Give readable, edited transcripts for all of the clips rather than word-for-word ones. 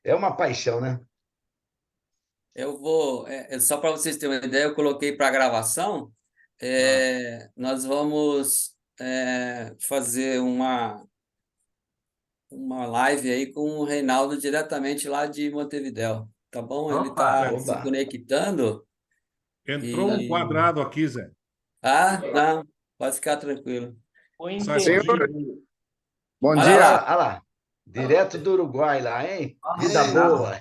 É uma paixão, né? Eu vou, só para vocês terem uma ideia, eu coloquei para gravação. Ah, Nós vamos fazer uma live aí com o Reinaldo diretamente lá de Montevidéu, tá bom? Ele Opa, está se oba. conectando entrou um e... quadrado aqui, Zé. Ah, não, pode ficar tranquilo. Eu Sai entendi. fora. Bom Olha Olha dia. lá, olha lá. Direto do Uruguai lá, hein? Vida Não. boa.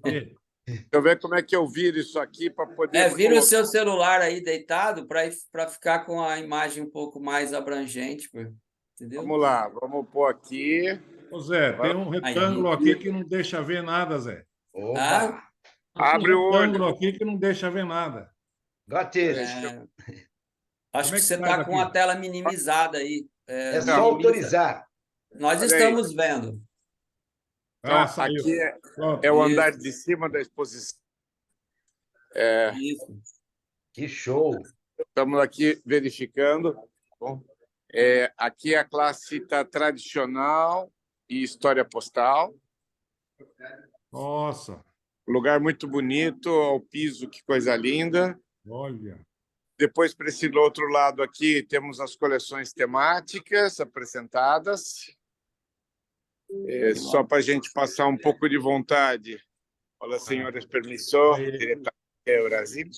E- Deixa eu ver como é que eu viro isso aqui para poder Vira o colocar. seu celular aí deitado para ficar com a imagem um pouco mais abrangente, pô, entendeu? Vamos lá, vamos pôr aqui. Ô, Zé, tem Agora um Aí. retângulo aqui que não deixa ver nada, Zé. Opa. Ah, Um abre o retângulo olho. aqui que não deixa ver nada. Got it. Deixa eu... acho Como que é que você faz está com a aqui? tela minimizada aí. É só Então, Minimiza. autorizar. Nós olha aí. estamos vendo. Ah, Então, saiu. aqui é Pronto. o andar Isso, de cima da exposição. isso. Que show. Estamos aqui verificando. Bom, aqui a classe tá tradicional e história postal. Nossa, Lugar muito bonito, ao piso, que coisa linda. olha. Depois, para esse outro lado aqui, temos as coleções temáticas apresentadas. Só para a gente passar um pouco de vontade. Olá, senhores, permisso, diretamente do Brasil.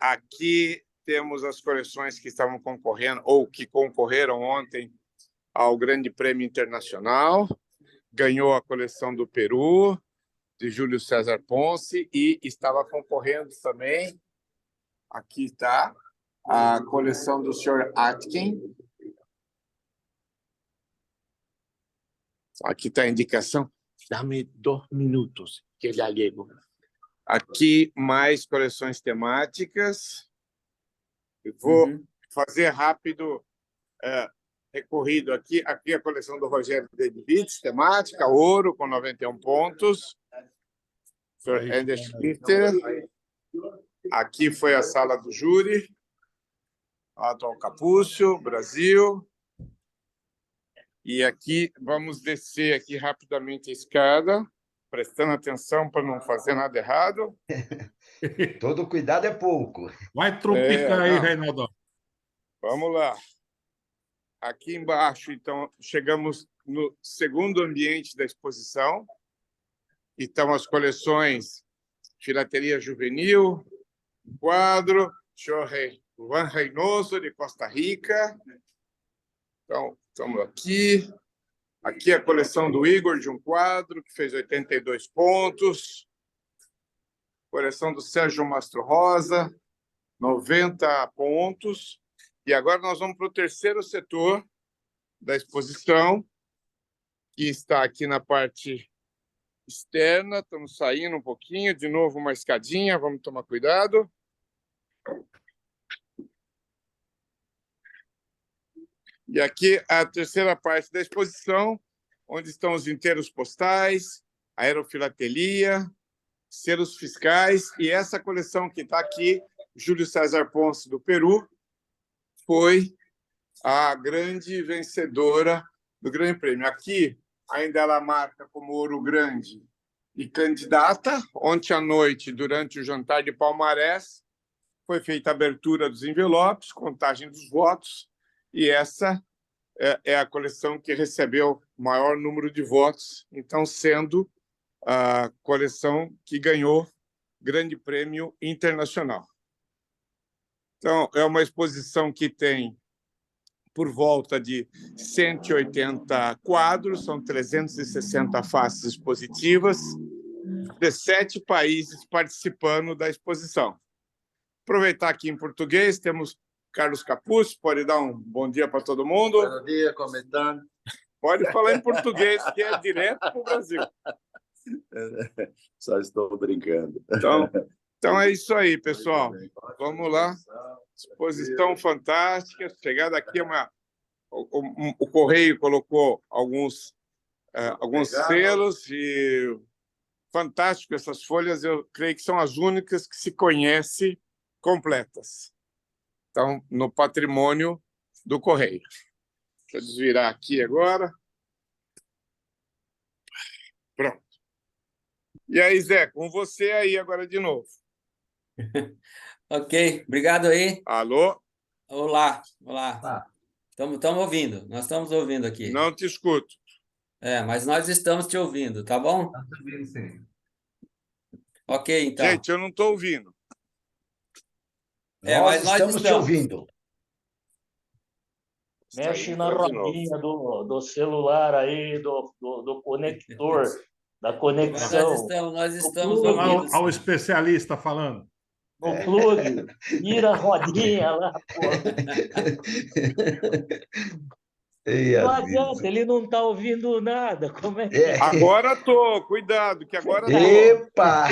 Aqui temos as coleções que estavam concorrendo, ou que concorreram ontem ao Grande Prêmio Internacional. Ganhou a coleção do Peru, de Júlio César Ponce, e estava concorrendo também. Aqui está a coleção do Sr. Atkin. Aqui está a indicação. Dá-me 2 minutos, que já chego. Aqui, mais coleções temáticas. Eu vou Uhum. fazer rápido recorrido aqui. Aqui a coleção do Rogério Davids, temática, ouro, com 91 pontos. Sr. Aí, Ender Schlichter. Aqui foi a sala do júri. Atual Capúcio, Brasil. E aqui, vamos descer aqui rapidamente a escada, prestando atenção para não fazer nada errado. Todo cuidado é pouco. vai tropicar aí, Não, Reinaldo. vamos lá. Aqui embaixo, então, chegamos no segundo ambiente da exposição. Estão as coleções Filatelia Juvenil, quadro, Juan Reynoso, de Costa Rica. Então, estamos aqui. Aqui a coleção do Igor, de um quadro, que fez 82 pontos. Coleção do Sérgio Mastro Rosa, 90 pontos. E agora nós vamos para o terceiro setor da exposição, que está aqui na parte externa. Estamos saindo um pouquinho, de novo uma escadinha, vamos tomar cuidado. E aqui a terceira parte da exposição, onde estão os inteiros postais, aerofilatelia, selos fiscais, e essa coleção que está aqui, Júlio César Ponce, do Peru, foi a grande vencedora do Grande Prêmio. Aqui, ainda ela marca como ouro grande e candidata. Ontem à noite, durante o jantar de palmarés, foi feita a abertura dos envelopes, contagem dos votos, e essa é a coleção que recebeu o maior número de votos, então sendo a coleção que ganhou Grande Prêmio Internacional. Então, é uma exposição que tem por volta de 180 quadros, são 360 faces expositivas, 17 países participando da exposição. Aproveitar aqui em português, temos Carlos Capuz, pode dar um bom dia para todo mundo. Bom dia, como estão? Pode falar em português, que é direto para o Brasil. Só estou brincando. Então é isso aí, pessoal. Vamos lá. Exposição fantástica. Chegada aqui, o Correio colocou alguns selos e fantástico essas folhas. Eu creio que são as únicas que se conhece completas. Então, no patrimônio do Correio. Deixa eu desvirar aqui agora. Pronto. E aí, Zé, com você aí agora de novo. Ok, obrigado aí. Alô? Olá, olá. Tá. Estamos ouvindo, nós estamos ouvindo aqui. Não te escuto. Mas nós estamos te ouvindo, tá bom? Tá ouvindo, sim. Ok, então. Gente, eu não estou ouvindo. Mas nós estamos te ouvindo. Mexe na Entrou de novo. rodinha do celular aí, do conector, da Mas conexão. nós estamos Olha Olha ouvindo. lá o especialista falando. No plug, vira a rodinha lá, pô. Ei, Não Aziz. adianta, ele não está ouvindo nada. Como é que Agora tô, cuidado, que agora tô. Epa!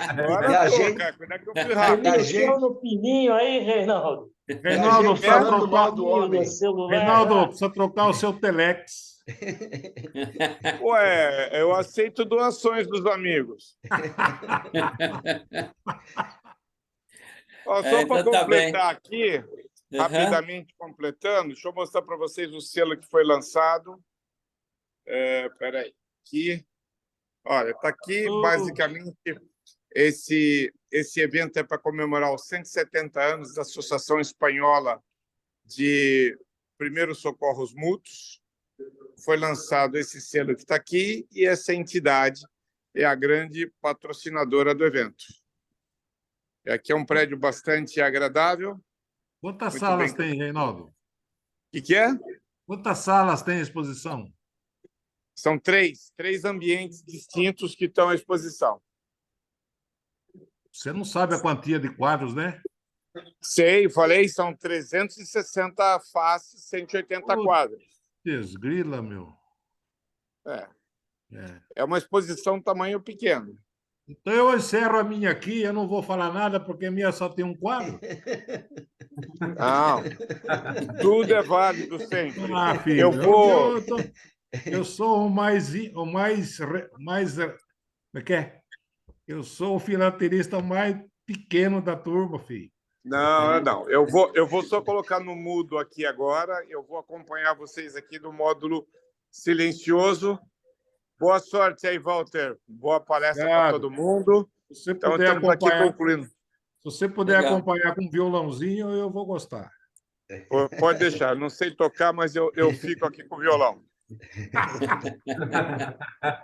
Agora E a tô, gente- cara. Cuidado que eu fui Você rápido. a mexeu gente- no pininho aí, Reinaldo? Reinaldo, gente precisa falando mal trocar, do Pininho homem. do celular. Reinaldo, precisa trocar o seu telex. Ué, eu aceito doações dos amigos. Ó, só para Então tá bem. completar aqui, Uhum. rapidamente completando, deixa eu mostrar para vocês o selo que foi lançado. Espera aí. Aqui. Olha, está aqui, basicamente, esse evento é para comemorar os 170 anos da Associação Espanhola de Primeiros Socorros Mútuos. Foi lançado esse selo que está aqui e essa entidade é a grande patrocinadora do evento. Aqui é um prédio bastante agradável. Quantas Muito salas bem. tem, Reinaldo? O que é? Quantas salas tem a exposição? São três ambientes distintos que estão à exposição. Você não sabe a quantia de quadros, né? Sei, falei, são 360 faces, 180 Putz. quadros. Desgrila, meu. É. É. É uma exposição tamanho pequeno. Então eu encerro a minha aqui, eu não vou falar nada porque a minha só tem um quadro. Não, tudo é válido sempre. Ah, filho, Eu vou... eu sou o mais, como é que é? Eu sou o filaterista mais pequeno da turma, filho. Não. Eu vou só colocar no mudo aqui agora. Eu vou acompanhar vocês aqui no módulo silencioso. Boa sorte aí, Walter. Boa palestra para todo mundo. Se você Então, puder estamos aqui acompanhar, concluindo. se você puder Legal. acompanhar com um violãozinho, eu vou gostar. Pode deixar. Não sei tocar, mas eu fico aqui com o violão.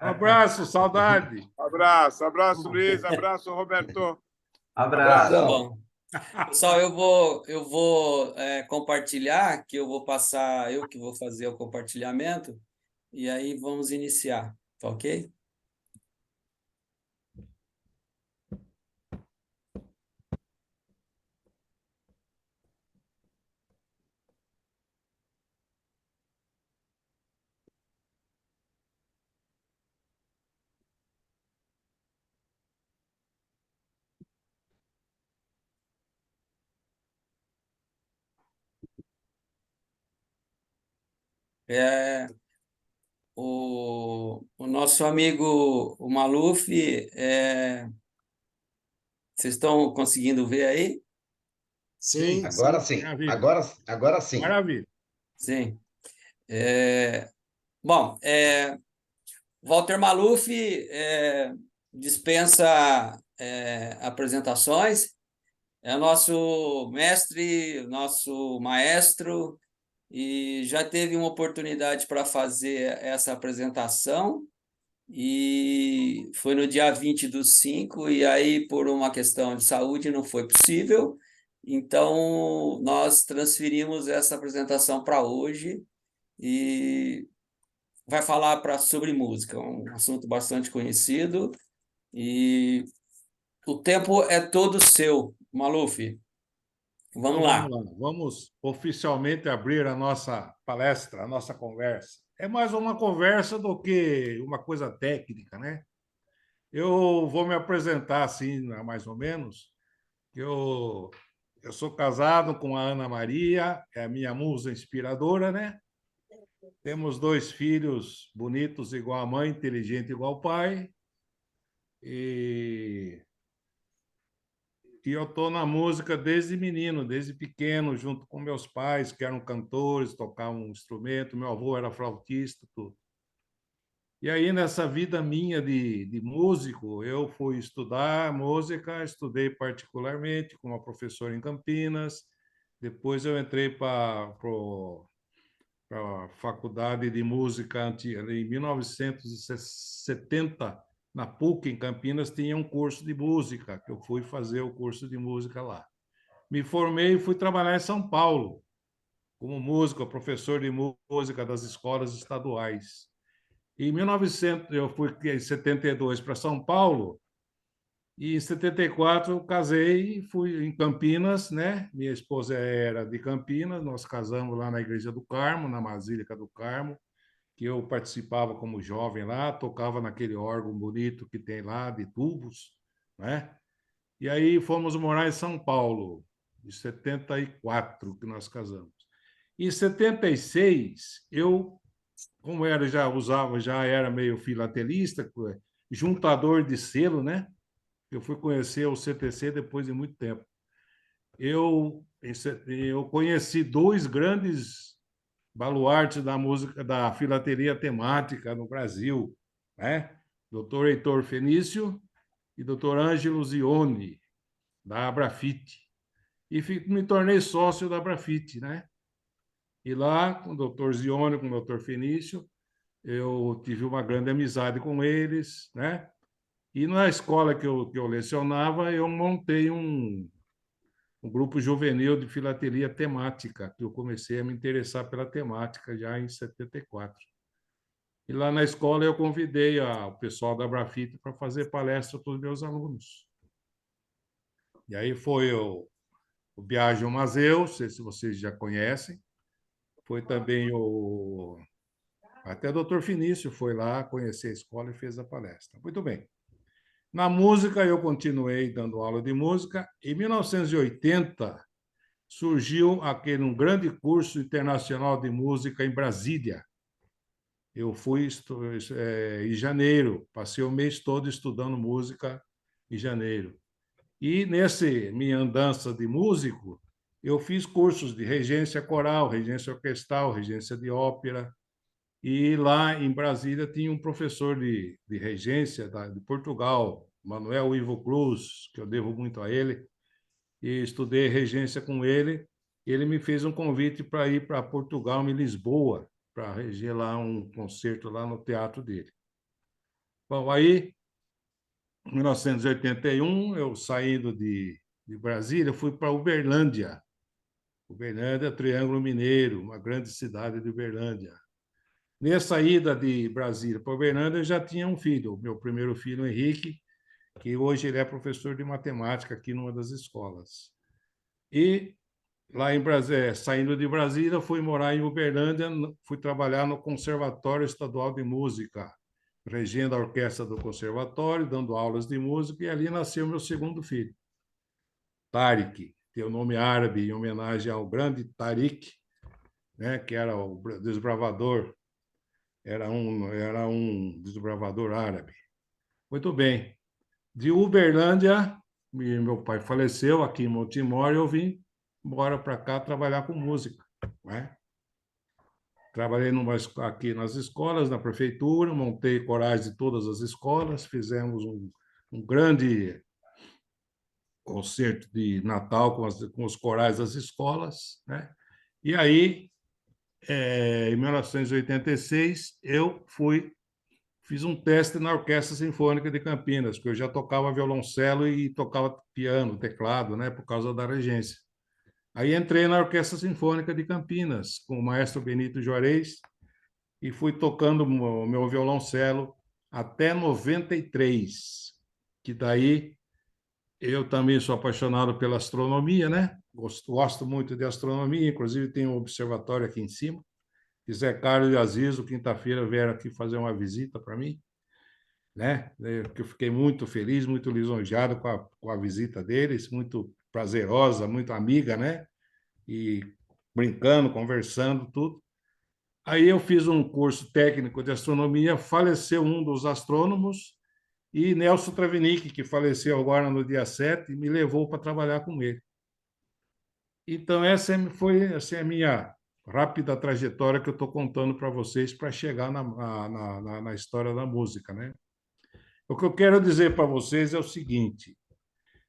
Um abraço, saudade. Abraço, Luiz. Abraço, Roberto. Abraço. Tá bom. Pessoal, eu vou compartilhar, que eu vou passar, eu que vou fazer o compartilhamento, e aí vamos iniciar, tá ok? O nosso amigo, o Maluf, vocês estão conseguindo ver aí? Sim, agora sim. Maravilha. Agora sim. Maravilha. Sim. Bom, Walter Maluf dispensa apresentações, é nosso mestre, nosso maestro, e já teve uma oportunidade para fazer essa apresentação, e foi no dia 20/5, e aí, por uma questão de saúde, não foi possível, então nós transferimos essa apresentação para hoje, e vai falar sobre música, um assunto bastante conhecido, e o tempo é todo seu, Maluf. Vamos Então, lá. Vamos oficialmente abrir a nossa palestra, a nossa conversa. É mais uma conversa do que uma coisa técnica, né? Eu vou me apresentar assim, mais ou menos. Eu sou casado com a Ana Maria, é a minha musa inspiradora, né? Temos 2 filhos bonitos igual a mãe, inteligente igual o pai. E eu estou na música desde menino, desde pequeno, junto com meus pais, que eram cantores, tocavam um instrumento. Meu avô era flautista, tudo. E aí, nessa vida minha de músico, eu fui estudar música, estudei particularmente com uma professora em Campinas. Depois eu entrei para a Faculdade de Música em 1970, na PUC, em Campinas, tinha um curso de música, que eu fui fazer o curso de música lá. Me formei e fui trabalhar em São Paulo, como músico, professor de música das escolas estaduais. Em 1900, eu fui em 72 para São Paulo, e em 74 eu casei e fui em Campinas, né? Minha esposa era de Campinas, nós casamos lá na Igreja do Carmo, na Basílica do Carmo, que eu participava como jovem lá, tocava naquele órgão bonito que tem lá, de tubos, né? E aí fomos morar em São Paulo, em 74 que nós casamos. Em 76, eu, como era, já era meio filatelista, juntador de selo, né? Eu fui conhecer o CTC depois de muito tempo. Eu conheci dois grandes baluartes da música, da filatelia temática no Brasil, né? Dr. Heitor Fenício e Dr. Ângelo Zione, da Abrafite. E me tornei sócio da Abrafite, né? E lá, com o Dr. Zione, com o Dr. Fenício, eu tive uma grande amizade com eles, né? E na escola que eu lecionava, eu montei um grupo juvenil de filatelia temática, que eu comecei a me interessar pela temática já em 74. E lá na escola eu convidei o pessoal da Abrafite para fazer palestra para os meus alunos. E aí foi o Biagio Mazeu, não sei se vocês já conhecem, foi também até o Dr. Finício foi lá conhecer a escola e fez a palestra. Muito bem. Na música, eu continuei dando aula de música. Em 1980, surgiu um grande curso internacional de música em Brasília. Eu fui em janeiro, passei o mês todo estudando música em janeiro. E nesse minha andança de músico, eu fiz cursos de regência coral, regência orquestral, regência de ópera. E lá em Brasília tinha um professor de regência de Portugal, Manuel Ivo Cruz, que eu devo muito a ele, e estudei regência com ele. Ele me fez um convite para ir para Portugal, em Lisboa, para reger lá um concerto lá no teatro dele. Bom, aí, em 1981, eu saindo de Brasília, fui para Uberlândia. Uberlândia, Triângulo Mineiro, uma grande cidade de Uberlândia. Nessa ida de Brasília para Uberlândia, eu já tinha um filho, o meu primeiro filho, Henrique, que hoje ele é professor de matemática aqui numa das escolas. E lá em Brasília, saindo de Brasília, fui morar em Uberlândia, fui trabalhar no Conservatório Estadual de Música, regendo a orquestra do conservatório, dando aulas de música, e ali nasceu meu segundo filho, Tariq, tem o nome árabe em homenagem ao grande Tariq, né, que era o desbravador, era um desbravador árabe. Muito bem. De Uberlândia, meu pai faleceu aqui em Montemor, e eu vim embora para cá trabalhar com música, né? Trabalhei aqui nas escolas, na prefeitura, montei corais de todas as escolas, fizemos um grande concerto de Natal com os corais das escolas, né? E aí, em 1986, eu fiz um teste na Orquestra Sinfônica de Campinas, porque eu já tocava violoncelo e tocava piano, teclado, né, por causa da regência. Aí entrei na Orquestra Sinfônica de Campinas, com o maestro Benito Juarez, e fui tocando o meu violoncelo até 93, que daí eu também sou apaixonado pela astronomia, né? Gosto muito de astronomia, inclusive tem um observatório aqui em cima. E Zé Carlos e Azizo, quinta-feira, vieram aqui fazer uma visita para mim, né? Eu fiquei muito feliz, muito lisonjeado com a visita deles, muito prazerosa, muito amiga, né? E brincando, conversando, tudo. Aí eu fiz um curso técnico de astronomia, faleceu um dos astrônomos, e Nelson Travinick, que faleceu agora no dia 7, me levou para trabalhar com ele. Então, essa foi assim, a minha rápida trajetória que eu estou contando para vocês para chegar na história da música, né? O que eu quero dizer para vocês é o seguinte: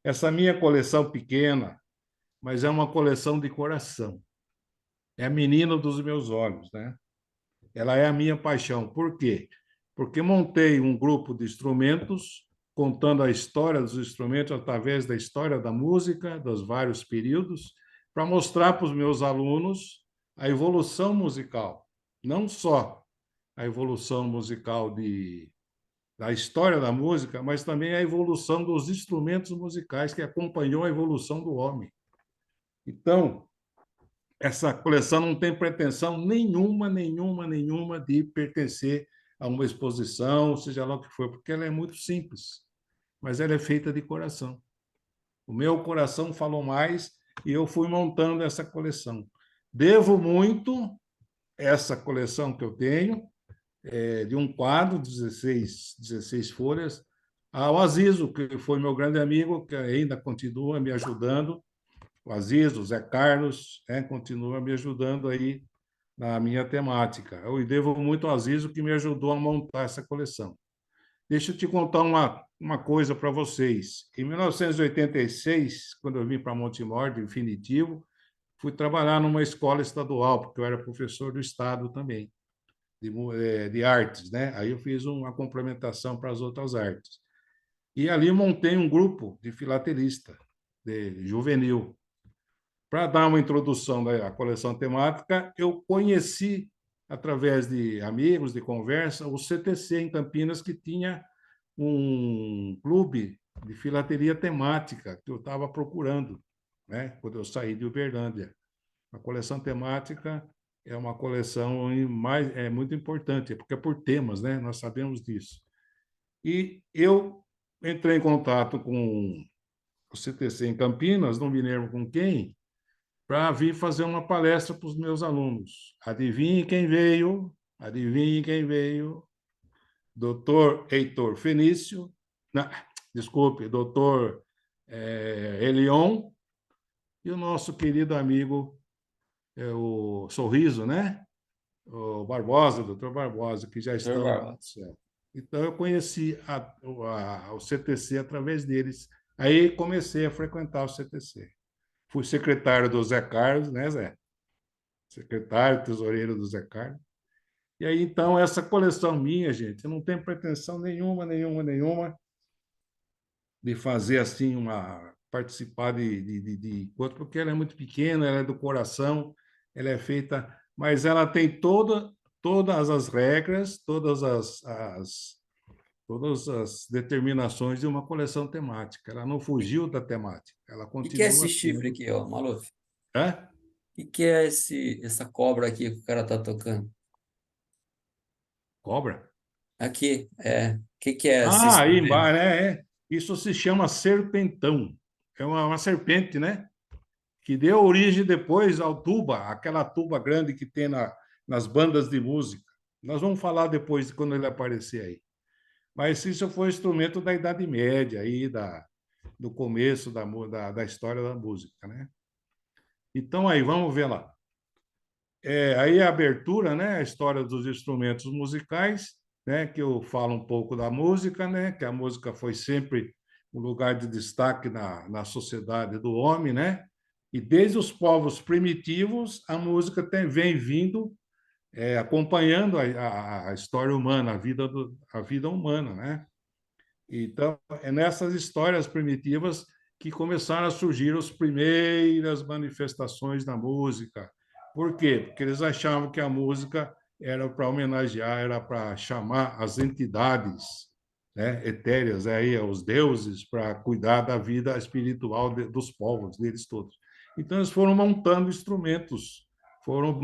essa minha coleção pequena, mas é uma coleção de coração. É a menina dos meus olhos, né? Ela é a minha paixão. Por quê? Porque montei um grupo de instrumentos, contando a história dos instrumentos através da história da música, dos vários períodos, para mostrar para os meus alunos a evolução musical. Não só a evolução musical da história da música, mas também a evolução dos instrumentos musicais que acompanhou a evolução do homem. Então, essa coleção não tem pretensão nenhuma de pertencer a uma exposição, seja lá o que for, porque ela é muito simples, mas ela é feita de coração. O meu coração falou mais e eu fui montando essa coleção. Devo muito essa coleção que eu tenho, de um quadro, 16 folhas, ao Azizo, que foi meu grande amigo, que ainda continua me ajudando. O Aziz, o Zé Carlos, continua me ajudando aí na minha temática. Eu devo muito ao Aziz, que me ajudou a montar essa coleção. Deixa eu te contar uma coisa para vocês. Em 1986, quando eu vim para Montemor, definitivo, fui trabalhar numa escola estadual, porque eu era professor do Estado também, de artes, né? Aí eu fiz uma complementação para as outras artes. E ali montei um grupo de filatelista, de juvenil. Para dar uma introdução da coleção temática, eu conheci, através de amigos, de conversa, o CTC em Campinas, que tinha um clube de filatelia temática que eu estava procurando, né, quando eu saí de Uberlândia. A coleção temática é uma coleção muito importante, porque é por temas, né? Nós sabemos disso. E eu entrei em contato com o CTC em Campinas, não me lembro com quem, para vir fazer uma palestra para os meus alunos. Adivinhe quem veio? Adivinhe quem veio? Doutor Heitor Fenício, não, desculpe, doutor Elion, e o nosso querido amigo, o Sorriso, né? O Barbosa, doutor Barbosa, que já estão lá no céu. Então, eu conheci o CTC através deles. Aí comecei a frequentar o CTC. Fui secretário do Zé Carlos, né, Zé? Secretário, tesoureiro do Zé Carlos. E aí, então, essa coleção minha, gente, eu não tenho pretensão nenhuma de fazer assim participar de coisa, porque ela é muito pequena, ela é do coração, ela é feita, mas ela tem todas as regras, todas as determinações de uma coleção temática. Ela não fugiu da temática, ela O que é esse continua chifre sendo. aqui, ó, Maluf? Hã? O que é essa cobra aqui que o cara tá tocando? Cobra? Aqui, o que é esse Ah, aí instrumento? embaixo, Isso se chama serpentão. É uma serpente, né? Que deu origem depois ao tuba, aquela tuba grande que tem nas bandas de música. Nós vamos falar depois, quando ele aparecer aí. Mas isso foi um instrumento da Idade Média, aí, do começo da história da música, né? Então, aí, vamos ver lá. Aí a abertura, né? A história dos instrumentos musicais, né? Que eu falo um pouco da música, né? Que a música foi sempre um lugar de destaque na sociedade do homem, né? E desde os povos primitivos, a música vem vindo, acompanhando a história humana, a vida humana, né? Então, é nessas histórias primitivas que começaram a surgir as primeiras manifestações da música. Por quê? Porque eles achavam que a música era para homenagear, era para chamar as entidades, né, etéreas, aí, os deuses, para cuidar da vida espiritual dos povos, deles todos. Então, eles foram montando instrumentos, foram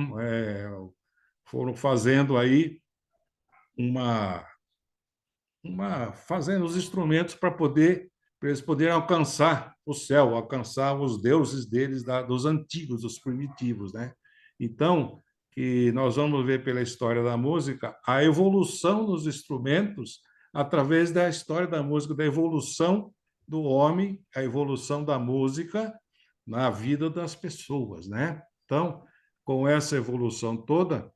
fazendo aí fazendo os instrumentos para eles poderem alcançar o céu, alcançar os deuses deles, dos antigos, dos primitivos, né? Então, que nós vamos ver pela história da música a evolução dos instrumentos através da história da música, da evolução do homem, a evolução da música na vida das pessoas, né? Então, com essa evolução toda,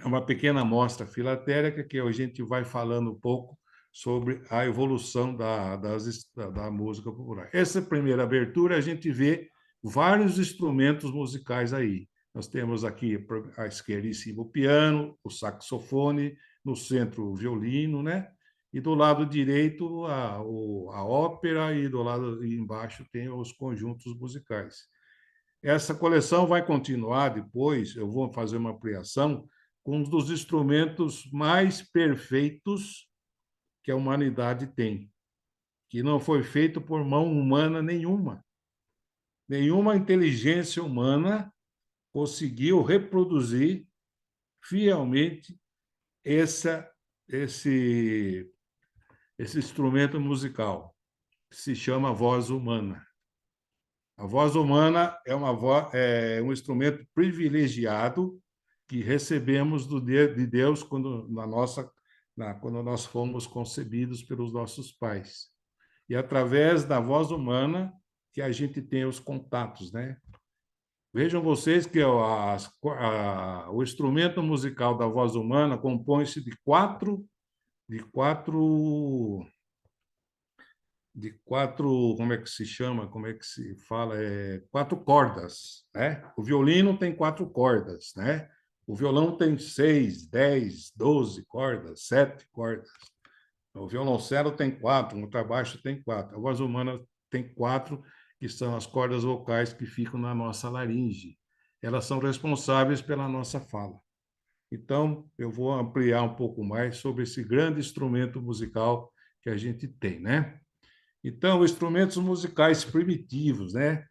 é uma pequena amostra filatérica que a gente vai falando um pouco sobre a evolução da música popular. Essa primeira abertura, a gente vê vários instrumentos musicais aí. Nós temos aqui à esquerda em cima o piano, o saxofone, no centro o violino, né? E do lado direito a ópera e do lado embaixo tem os conjuntos musicais. Essa coleção vai continuar depois, eu vou fazer uma ampliação com um dos instrumentos mais perfeitos que a humanidade tem, que não foi feito por mão humana nenhuma. Nenhuma inteligência humana conseguiu reproduzir fielmente esse instrumento musical, que se chama voz humana. A voz humana é um instrumento privilegiado que recebemos de Deus quando nós fomos concebidos pelos nossos pais. E através da voz humana que a gente tem os contatos, né? Vejam vocês que o instrumento musical da voz humana compõe-se de quatro, como é que se chama, como é que se fala, quatro cordas, né? O violino tem 4 cordas, né? O violão tem 6, 10, 12 cordas, 7 cordas. O violoncelo tem 4, o contrabaixo tem 4. A voz humana tem 4, que são as cordas vocais que ficam na nossa laringe. Elas são responsáveis pela nossa fala. Então, eu vou ampliar um pouco mais sobre esse grande instrumento musical que a gente tem, né? Então, instrumentos musicais primitivos, né?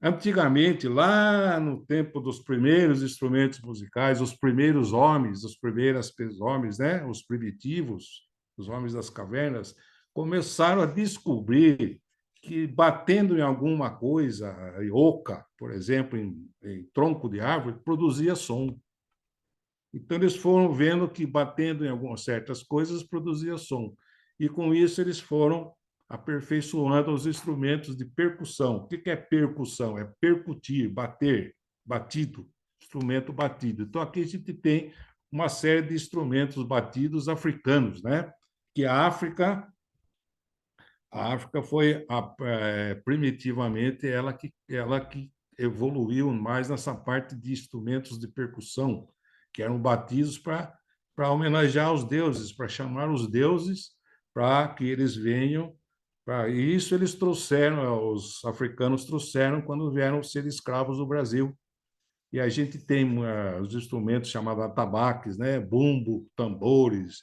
Antigamente, lá no tempo dos primeiros instrumentos musicais, os primeiros homens, homens, né? Os primitivos, os homens das cavernas, começaram a descobrir que batendo em alguma coisa, em oca, por exemplo, em tronco de árvore, produzia som. Então, eles foram vendo que batendo em algumas certas coisas produzia som. E, com isso, eles foram aperfeiçoando os instrumentos de percussão. O que é percussão? É percutir, bater, batido, instrumento batido. Então, aqui a gente tem uma série de instrumentos batidos africanos, né? Que a África foi primitivamente ela que evoluiu mais nessa parte de instrumentos de percussão, que eram batidos para homenagear os deuses, para chamar os deuses para que eles venham. E isso eles trouxeram, os africanos trouxeram quando vieram ser escravos do Brasil. E a gente tem os instrumentos chamados atabaques, né? Bumbo, tambores,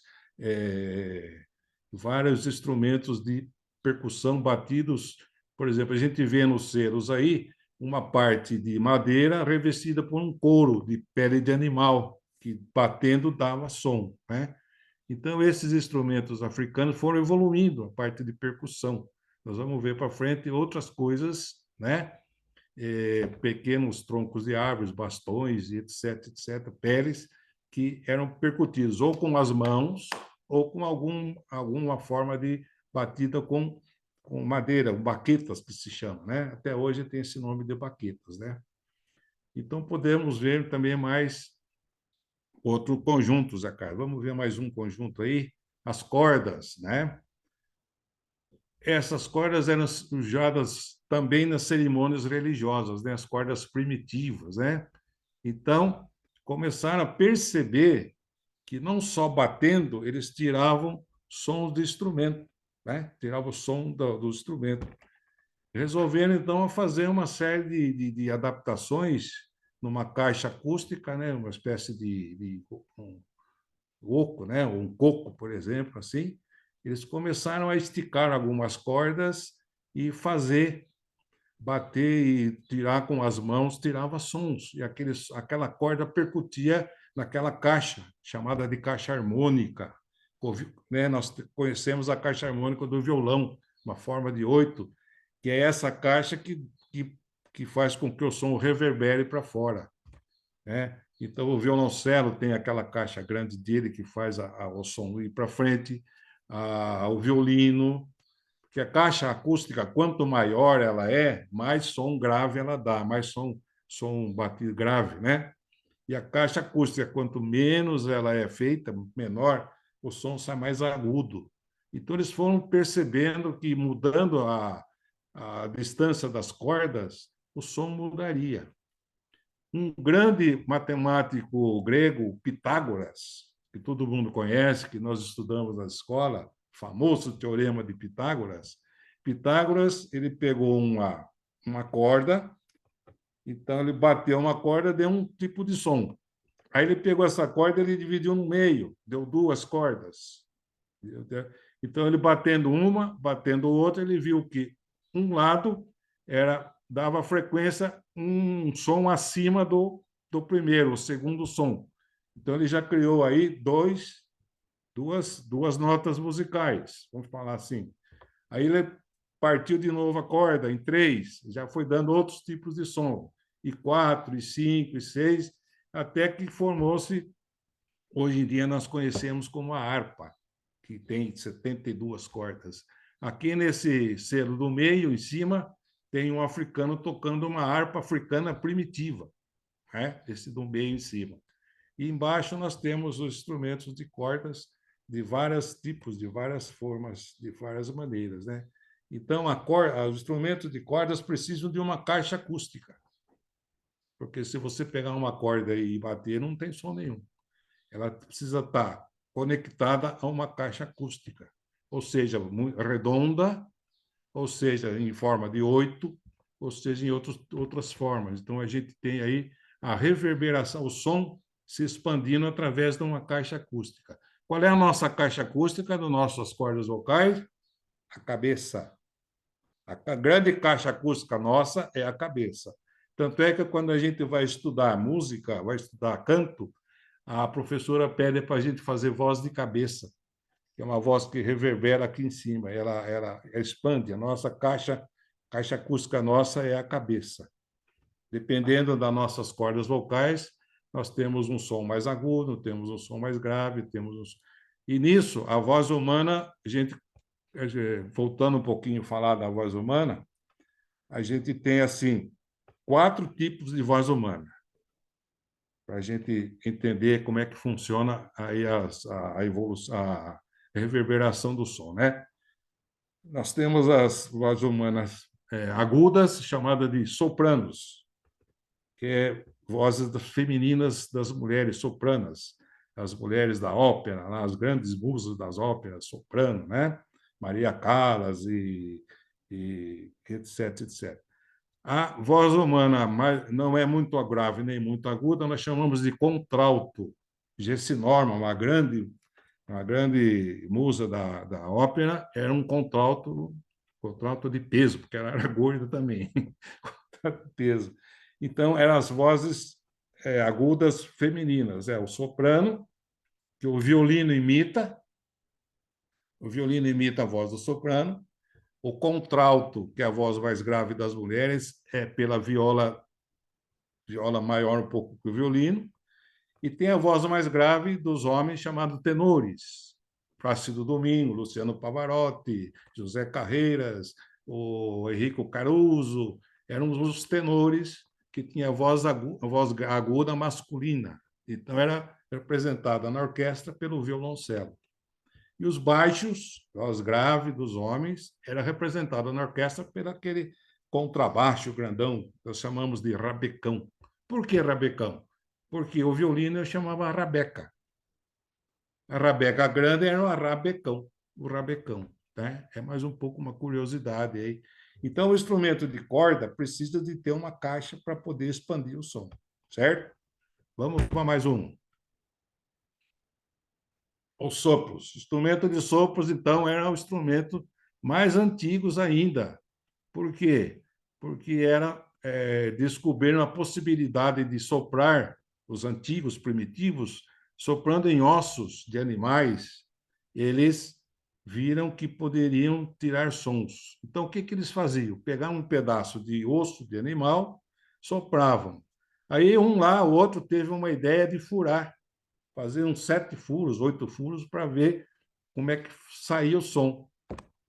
vários instrumentos de percussão batidos. Por exemplo, a gente vê nos selos aí uma parte de madeira revestida por um couro de pele de animal, que batendo dava som, né? Então, esses instrumentos africanos foram evoluindo a parte de percussão. Nós vamos ver para frente outras coisas, né? Pequenos troncos de árvores, bastões, etc., etc., peles, que eram percutidos ou com as mãos ou com alguma forma de batida com madeira, baquetas, que se chama, né? Até hoje tem esse nome de baquetas, né? Então, podemos ver também mais outro conjunto, Zé Carlos. Vamos ver mais um conjunto aí. As cordas, né? Essas cordas eram usadas também nas cerimônias religiosas, né? As cordas primitivas, né? Então, começaram a perceber que não só batendo, eles tiravam sons do instrumento, né? Tiravam o som do instrumento. Resolveram, então, a fazer uma série de adaptações numa caixa acústica, né? Uma espécie de oco, né? Um coco, por exemplo, assim. Eles começaram a esticar algumas cordas e bater e tirar com as mãos, tirava sons, e aquela corda percutia naquela caixa, chamada de caixa harmônica. Né? Nós conhecemos a caixa harmônica do violão, uma forma de 8, que é essa caixa que faz com que o som reverbere para fora, né? Então, o violoncelo tem aquela caixa grande dele que faz o som ir para frente, o violino, que a caixa acústica, quanto maior ela é, mais som grave ela dá, mais som batido grave, né? E a caixa acústica, quanto menos ela é feita, menor, o som sai mais agudo. Então, eles foram percebendo que, mudando a distância das cordas, o som mudaria. Um grande matemático grego, Pitágoras, que todo mundo conhece, que nós estudamos na escola, famoso teorema de Pitágoras. Pitágoras, ele pegou uma corda, então ele bateu uma corda, deu um tipo de som. Aí ele pegou essa corda, ele dividiu no meio, deu duas cordas. Então, ele batendo uma, batendo outra, ele viu que um lado dava frequência, um som acima do primeiro, o segundo som. Então, ele já criou aí duas notas musicais, vamos falar assim. Aí ele partiu de novo a corda em 3, já foi dando outros tipos de som, e 4, e 5, e 6, até que formou-se, hoje em dia nós conhecemos como a harpa, que tem 72 cordas. Aqui nesse selo do meio, em cima, tem um africano tocando uma harpa africana primitiva, né? Esse do meio em cima. E embaixo nós temos os instrumentos de cordas de vários tipos, de várias formas, de várias maneiras, né? Então, os instrumentos de cordas precisam de uma caixa acústica, porque se você pegar uma corda e bater, não tem som nenhum. Ela precisa estar conectada a uma caixa acústica, ou seja, redonda, ou seja, em forma de 8, ou seja, em outras formas. Então, a gente tem aí a reverberação, o som se expandindo através de uma caixa acústica. Qual é a nossa caixa acústica das nossas cordas vocais? A cabeça. A grande caixa acústica nossa é a cabeça. Tanto é que quando a gente vai estudar música, vai estudar canto, a professora pede para a gente fazer voz de cabeça, que é uma voz que reverbera aqui em cima, ela expande. A nossa caixa acústica nossa é a cabeça. Dependendo das nossas cordas vocais, nós temos um som mais agudo, temos um som mais grave, E nisso, a voz humana, voltando um pouquinho a falar da voz humana, a gente tem, assim, 4 tipos de voz humana, para a gente entender como é que funciona aí a evolução, a reverberação do som, né? Nós temos as vozes humanas agudas, chamadas de sopranos, que é vozes femininas das mulheres sopranas, as mulheres da ópera, as grandes musas das óperas, soprano, né? Maria Callas e etc, etc. A voz humana não é muito grave nem muito aguda, nós chamamos de contralto. Gessi Norma, uma grande musa da ópera, era um contralto de peso, porque ela era gorda também, contralto de peso. Então, eram as vozes agudas femininas, o soprano, que o violino imita a voz do soprano. O contralto, que é a voz mais grave das mulheres, é pela viola maior um pouco que o violino. E tem a voz mais grave dos homens, chamada tenores. Plácido Domingo, Luciano Pavarotti, José Carreiras, o Enrico Caruso, eram os tenores que tinham a voz aguda masculina. Então, era representada na orquestra pelo violoncelo. E os baixos, a voz grave dos homens, era representada na orquestra por aquele contrabaixo grandão, que nós chamamos de rabecão. Por que rabecão? Porque o violino eu chamava rabeca. A rabeca grande era o rabecão. Né? É mais um pouco uma curiosidade aí. Então, o instrumento de corda precisa de ter uma caixa para poder expandir o som, certo? Vamos para mais um. Os sopros. Instrumento de sopros, então, era o instrumento mais antigos ainda. Por quê? Porque descobriram a possibilidade de soprar, os antigos primitivos, soprando em ossos de animais, eles viram que poderiam tirar sons. Então, o que eles faziam? Pegavam um pedaço de osso de animal, sopravam. Aí, um lá, o outro teve uma ideia de furar, fazer uns 7 furos, 8 furos, para ver como é que saía o som.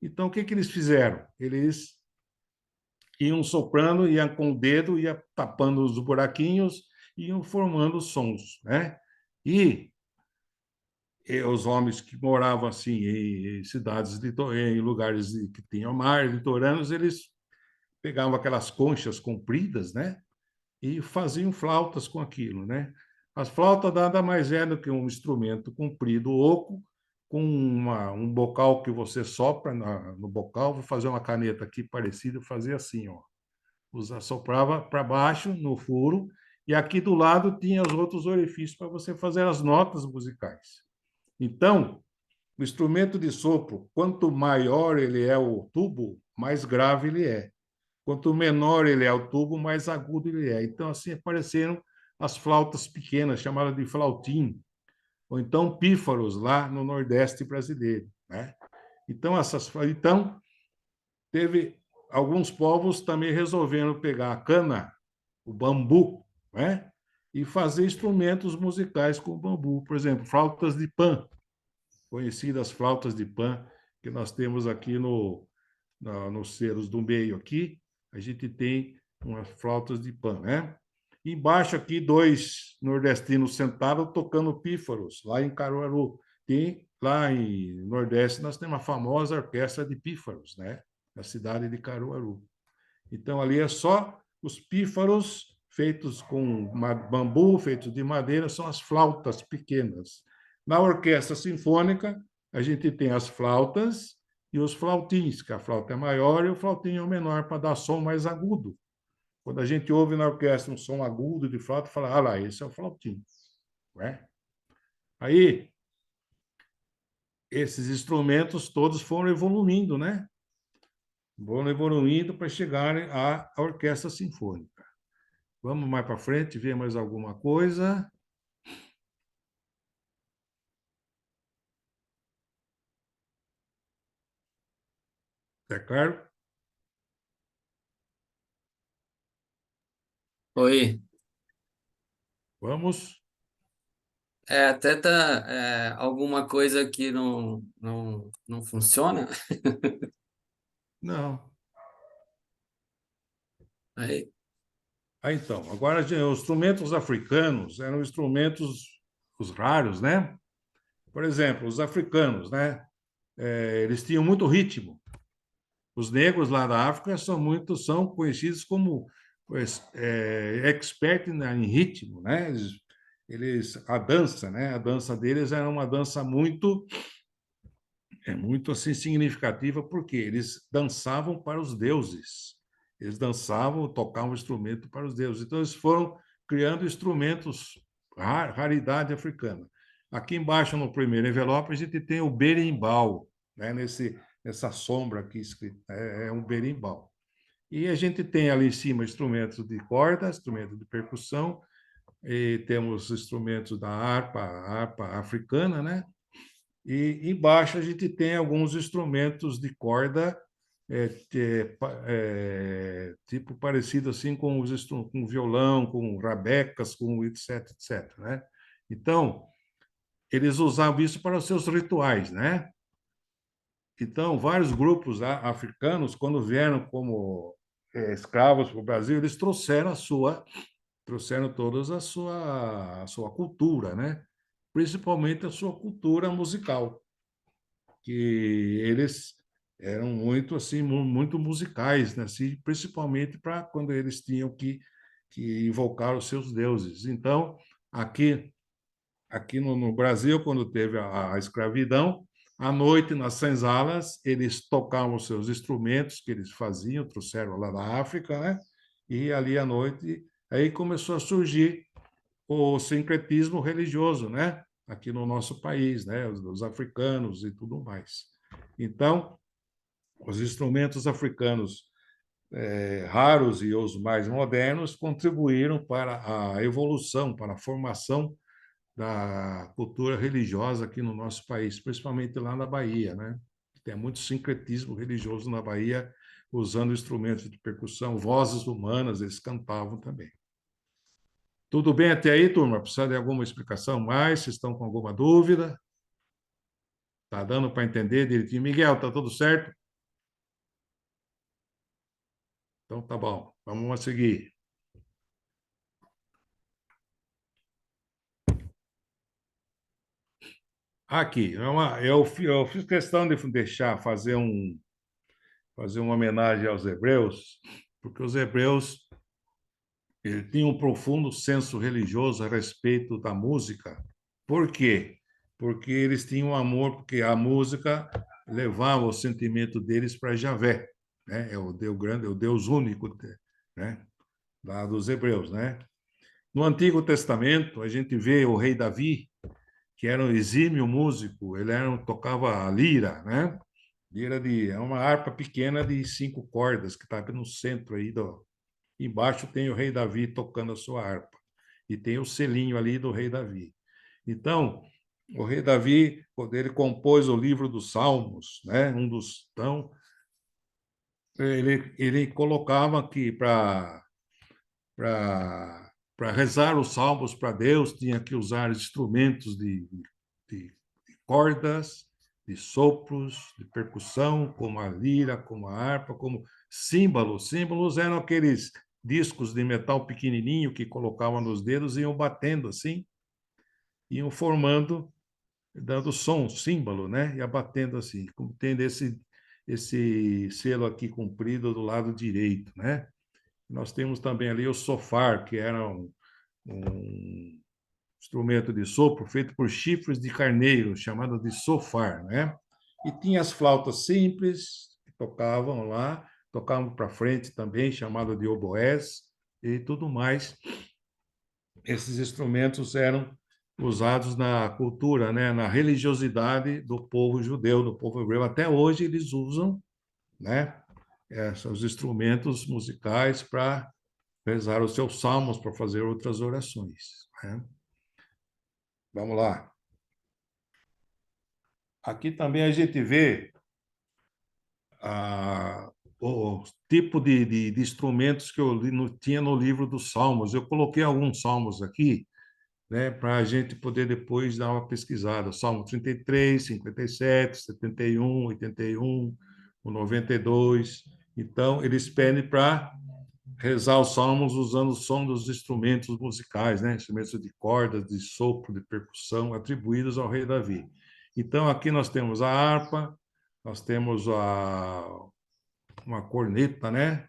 Então, o que eles fizeram? Eles iam soprando, iam com o dedo, ia tapando os buraquinhos, iam formando sons, né? E os homens que moravam assim em cidades, em lugares que tinham mar, litorâneos, eles pegavam aquelas conchas compridas, né? E faziam flautas com aquilo, né? As flautas nada mais é do que um instrumento comprido, oco, com um bocal que você sopra no bocal. Vou fazer uma caneta aqui parecida, fazer assim, ó. Soprava para baixo no furo, e aqui do lado tinha os outros orifícios para você fazer as notas musicais. Então, o instrumento de sopro, quanto maior ele é o tubo, mais grave ele é. Quanto menor ele é o tubo, mais agudo ele é. Então, assim apareceram as flautas pequenas, chamadas de flautim, ou então pífaros, lá no Nordeste brasileiro, né? Então, teve alguns povos também resolvendo pegar a cana, o bambu, né? E fazer instrumentos musicais com bambu. Por exemplo, flautas de pan, conhecidas flautas de pan, que nós temos aqui nos ceros do meio aqui, a gente tem umas flautas de pan, né? Embaixo aqui, 2 nordestinos sentados tocando pífaros, lá em Caruaru. Lá em Nordeste, nós temos a famosa orquestra de pífaros, né? Na cidade de Caruaru. Então, ali é só os pífaros feitos com bambu, feitos de madeira, são as flautas pequenas. Na orquestra sinfônica, a gente tem as flautas e os flautins, que a flauta é maior e o flautim é menor, para dar som mais agudo. Quando a gente ouve na orquestra um som agudo de flauta, fala, ah lá, esse é o flautim. Né? Aí, esses instrumentos todos foram evoluindo, né? Foram evoluindo para chegarem à orquestra sinfônica. Vamos mais para frente, ver mais alguma coisa. É claro? Oi. Vamos. Até tá alguma coisa que não funciona. Não. Aí, Então, agora os instrumentos africanos eram instrumentos os raros, né? Por exemplo, os africanos, né? Eles tinham muito ritmo. Os negros lá da África são conhecidos como expert em ritmo, né? A dança, né? A dança deles era uma dança muito assim significativa, porque eles dançavam para os deuses. Eles dançavam, tocavam instrumento para os deuses. Então, eles foram criando instrumentos, raridade africana. Aqui embaixo, no primeiro envelope, a gente tem o berimbau, né? Nessa sombra aqui escrita, é um berimbau. E a gente tem ali em cima instrumentos de corda, instrumentos de percussão, e temos instrumentos da harpa, a harpa africana, né? E embaixo a gente tem alguns instrumentos de corda, tipo parecido assim com violão, com rabecas, com etc, etc, né? Então, eles usavam isso para os seus rituais, né? Então, vários grupos africanos, quando vieram como escravos para o Brasil, eles trouxeram todas a sua cultura, né? Principalmente a sua cultura musical, que eles eram muito assim muito musicais, né? Assim, principalmente para quando eles tinham que invocar os seus deuses. Então, aqui no Brasil, quando teve a escravidão, à noite, nas senzalas, eles tocavam os seus instrumentos que eles faziam, trouxeram lá da África, né? E ali à noite, aí começou a surgir o sincretismo religioso, né? Aqui no nosso país, né? Os africanos e tudo mais. Então, os instrumentos africanos raros e os mais modernos contribuíram para a evolução, para a formação da cultura religiosa aqui no nosso país, principalmente lá na Bahia, né? Tem muito sincretismo religioso na Bahia, usando instrumentos de percussão, vozes humanas, eles cantavam também. Tudo bem até aí, turma? Precisa de alguma explicação mais? Vocês estão com alguma dúvida? Está dando para entender direitinho? Miguel, está tudo certo? Então, tá bom. Vamos seguir. Aqui, eu fiz questão de fazer uma homenagem aos hebreus, porque os hebreus tinham um profundo senso religioso a respeito da música. Por quê? Porque eles tinham amor, porque a música levava o sentimento deles para Javé, né? É o Deus grande, é o Deus único, né? Lá dos hebreus, né? No Antigo Testamento, a gente vê o rei Davi, que era um exímio músico, tocava a lira, né? É uma harpa pequena de 5 cordas, que estava no centro aí embaixo tem o rei Davi tocando a sua harpa. E tem o selinho ali do rei Davi. Então, o rei Davi, quando ele compôs o livro dos Salmos, né? Então, ele colocava que para rezar os salmos para Deus, tinha que usar instrumentos de cordas, de sopros, de percussão, como a lira, como a harpa, como símbolos. Símbolos eram aqueles discos de metal pequenininho que colocavam nos dedos e iam batendo assim, iam formando, dando som, símbolo, né? Ia batendo assim, como tendo esse selo aqui comprido do lado direito, né? Nós temos também ali o sofar, que era um instrumento de sopro feito por chifres de carneiro, chamado de sofar, né? E tinha as flautas simples, que tocavam para frente também, chamado de oboés, e tudo mais. Esses instrumentos eram usados na cultura, né? Na religiosidade do povo judeu, do povo hebreu. Até hoje eles usam, né? Os instrumentos musicais para rezar os seus salmos, para fazer outras orações, né? Vamos lá. Aqui também a gente vê o tipo de instrumentos que eu tinha no livro dos Salmos. Eu coloquei alguns salmos aqui, né, para a gente poder depois dar uma pesquisada. Salmo 33, 57, 71, 81, o 92. Então, eles pedem para rezar os salmos usando o som dos instrumentos musicais, né? Instrumentos de cordas, de sopro, de percussão, atribuídos ao rei Davi. Então, aqui nós temos a harpa, nós temos uma corneta, né?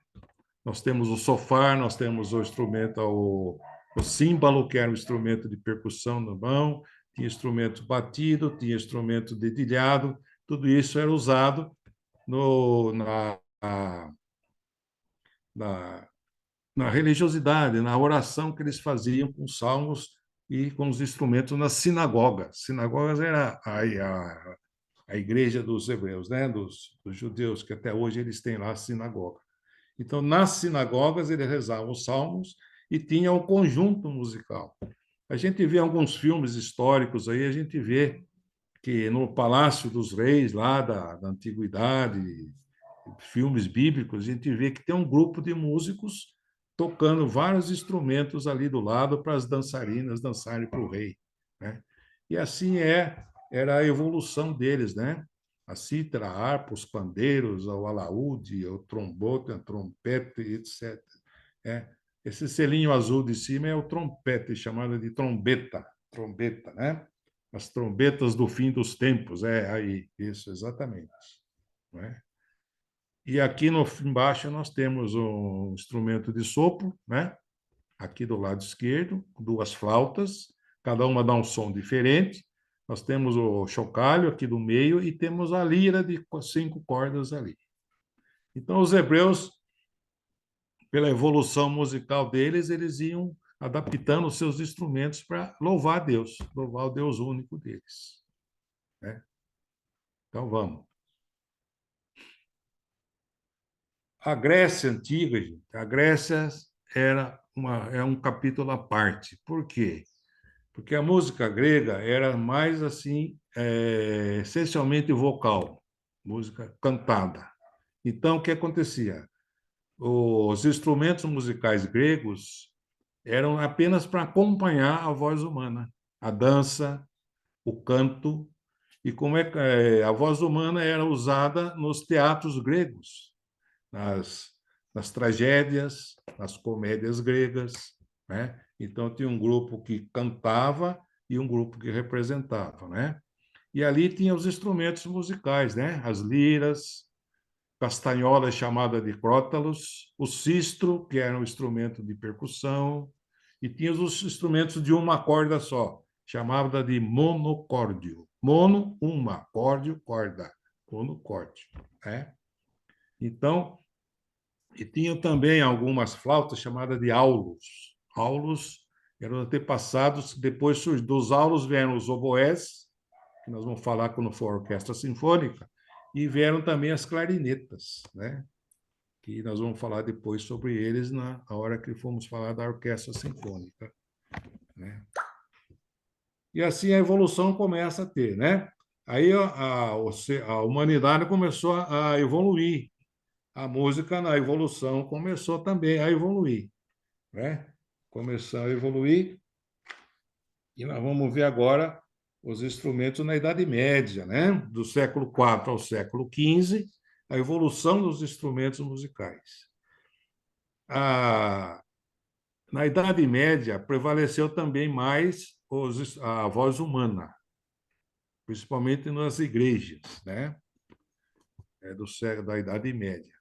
Nós temos o sofá, nós temos o instrumento, o símbolo, que era um instrumento de percussão na mão, tinha instrumento batido, tinha instrumento dedilhado, tudo isso era usado na, na religiosidade, na oração que eles faziam com os salmos e com os instrumentos nas sinagogas. Sinagogas era a igreja dos hebreus, né? dos judeus, que até hoje eles têm lá a sinagoga. Então, nas sinagogas, eles rezavam os salmos e tinha um conjunto musical. A gente vê alguns filmes históricos aí, a gente vê que no Palácio dos Reis, lá da Antiguidade, filmes bíblicos, a gente vê que tem um grupo de músicos tocando vários instrumentos ali do lado para as dançarinas dançarem para o rei, né? E assim era a evolução deles, né? A cítara, a harpa, os pandeiros, o alaúde, o trombone, a trompete, etc. Esse selinho azul de cima é o trompete, chamado de trombeta, né? As trombetas do fim dos tempos, aí, isso, exatamente. Não é? E aqui embaixo nós temos um instrumento de sopro, né? Aqui do lado esquerdo, 2 flautas, cada uma dá um som diferente. Nós temos o chocalho aqui do meio e temos a lira de 5 cordas ali. Então, os hebreus, pela evolução musical deles, eles iam adaptando os seus instrumentos para louvar a Deus, louvar o Deus único deles, né? Então, vamos. A Grécia antiga, gente, a Grécia é um capítulo à parte. Por quê? Porque a música grega era mais assim, essencialmente vocal, música cantada. Então, o que acontecia? Os instrumentos musicais gregos eram apenas para acompanhar a voz humana, a dança, o canto, e como a voz humana era usada nos teatros gregos, nas tragédias, nas comédias gregas, né? Então, tinha um grupo que cantava e um grupo que representava, né? E ali tinha os instrumentos musicais, né? As liras, castanhola chamada de crótalos, o sistro, que era um instrumento de percussão, e tinha os instrumentos de uma corda só, chamada de monocórdio. Mono, uma, córdio, corda, monocórdio, né? Então, e tinha também algumas flautas chamadas de aulos. Aulos eram antepassados, depois dos aulos vieram os oboés, que nós vamos falar quando for a orquestra sinfônica, e vieram também as clarinetas, né? Que nós vamos falar depois sobre eles na hora que formos falar da orquestra sinfônica, né? E assim a evolução começa a ter, né? Aí a humanidade começou a evoluir, a música na evolução começou também a evoluir, né? Começou a evoluir, e nós vamos ver agora os instrumentos na Idade Média, né? Do século IV ao século XV, a evolução dos instrumentos musicais. Na Idade Média, prevaleceu também mais a voz humana, principalmente nas igrejas, né? Da Idade Média.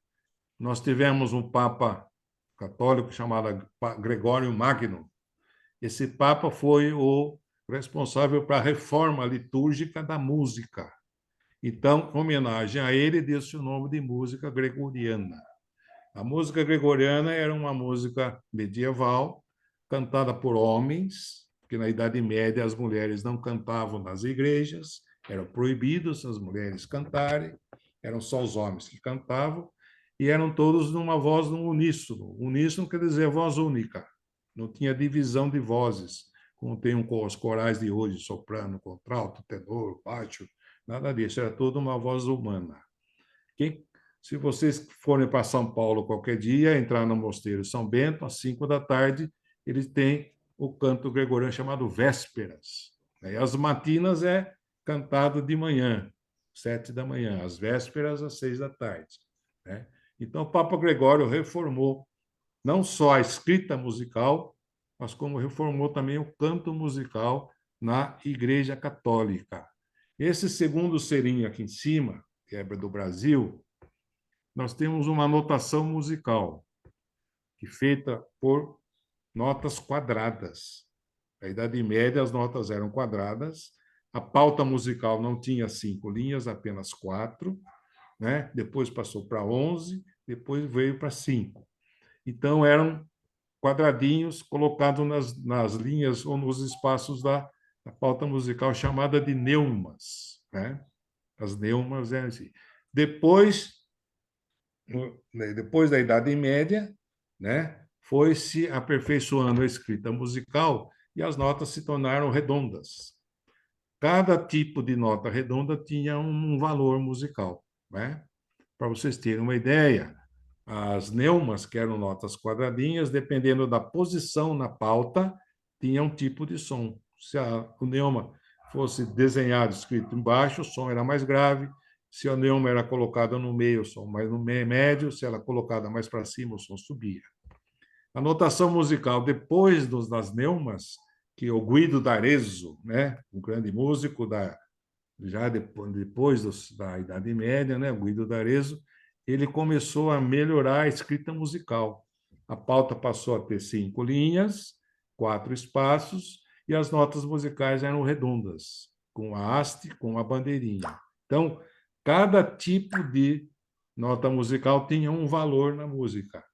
Nós tivemos um Papa católico chamado Gregório Magno. Esse Papa foi o responsável para a reforma litúrgica da música. Então, em homenagem a ele, deu-se o nome de música gregoriana. A música gregoriana era uma música medieval, cantada por homens, porque na Idade Média as mulheres não cantavam nas igrejas, eram proibidas as mulheres cantarem, eram só os homens que cantavam, e eram todos numa voz no uníssono. Uníssono quer dizer voz única, não tinha divisão de vozes, como tem os corais de hoje, soprano, contralto, tenor, baixo, nada disso, era toda uma voz humana. Se vocês forem para São Paulo qualquer dia, entrar no Mosteiro São Bento, às 5 da tarde, eles têm o canto gregoriano chamado Vésperas. E as matinas é cantado de manhã, 7 da manhã, as vésperas às 6 da tarde, né? Então, o Papa Gregório reformou não só a escrita musical, mas como reformou também o canto musical na Igreja Católica. Esse segundo serinho aqui em cima, que é do Brasil, nós temos uma notação musical, que é feita por notas quadradas. Na Idade Média, as notas eram quadradas, a pauta musical não tinha 5 linhas, apenas 4, né? Depois passou para 11, depois veio para 5. Então, eram quadradinhos colocados nas linhas ou nos espaços da pauta musical, chamada de neumas, né? As neumas eram assim. Depois da Idade Média, né, foi se aperfeiçoando a escrita musical e as notas se tornaram redondas. Cada tipo de nota redonda tinha um valor musical, né? Para vocês terem uma ideia, as neumas, que eram notas quadradinhas, dependendo da posição na pauta, tinha um tipo de som. Se o neuma fosse desenhado, escrito embaixo, o som era mais grave. Se a neuma era colocada no meio, o som mais no médio. Se ela colocada mais para cima, o som subia. A notação musical, depois das neumas, que o Guido d'Arezzo, né, um grande músico já depois da Idade Média, né, o Guido d'Arezzo, ele começou a melhorar a escrita musical. A pauta passou a ter 5 linhas, 4 espaços, e as notas musicais eram redondas, com a haste, com a bandeirinha. Então, cada tipo de nota musical tinha um valor na música.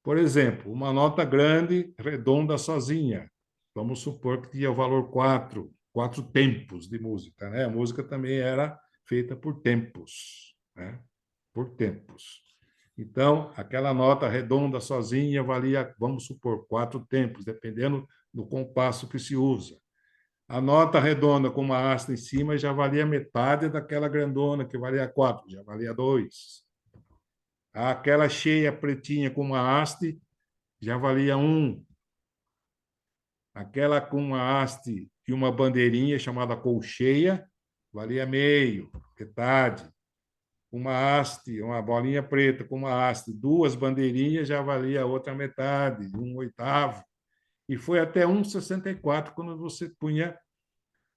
Por exemplo, uma nota grande, redonda sozinha. Vamos supor que tinha o valor 4 tempos de música, né? A música também era feita por tempos, né? Por tempos. Então, aquela nota redonda sozinha valia, vamos supor, 4 tempos, dependendo do compasso que se usa. A nota redonda com uma haste em cima já valia metade daquela grandona, que valia 4, já valia 2. Aquela cheia pretinha com uma haste já valia 1. Aquela com uma haste e uma bandeirinha chamada colcheia valia meio, metade. uma haste, uma bolinha preta com uma haste, 2 bandeirinhas já valia a outra metade, 1/8. E foi até 1,64 quando você punha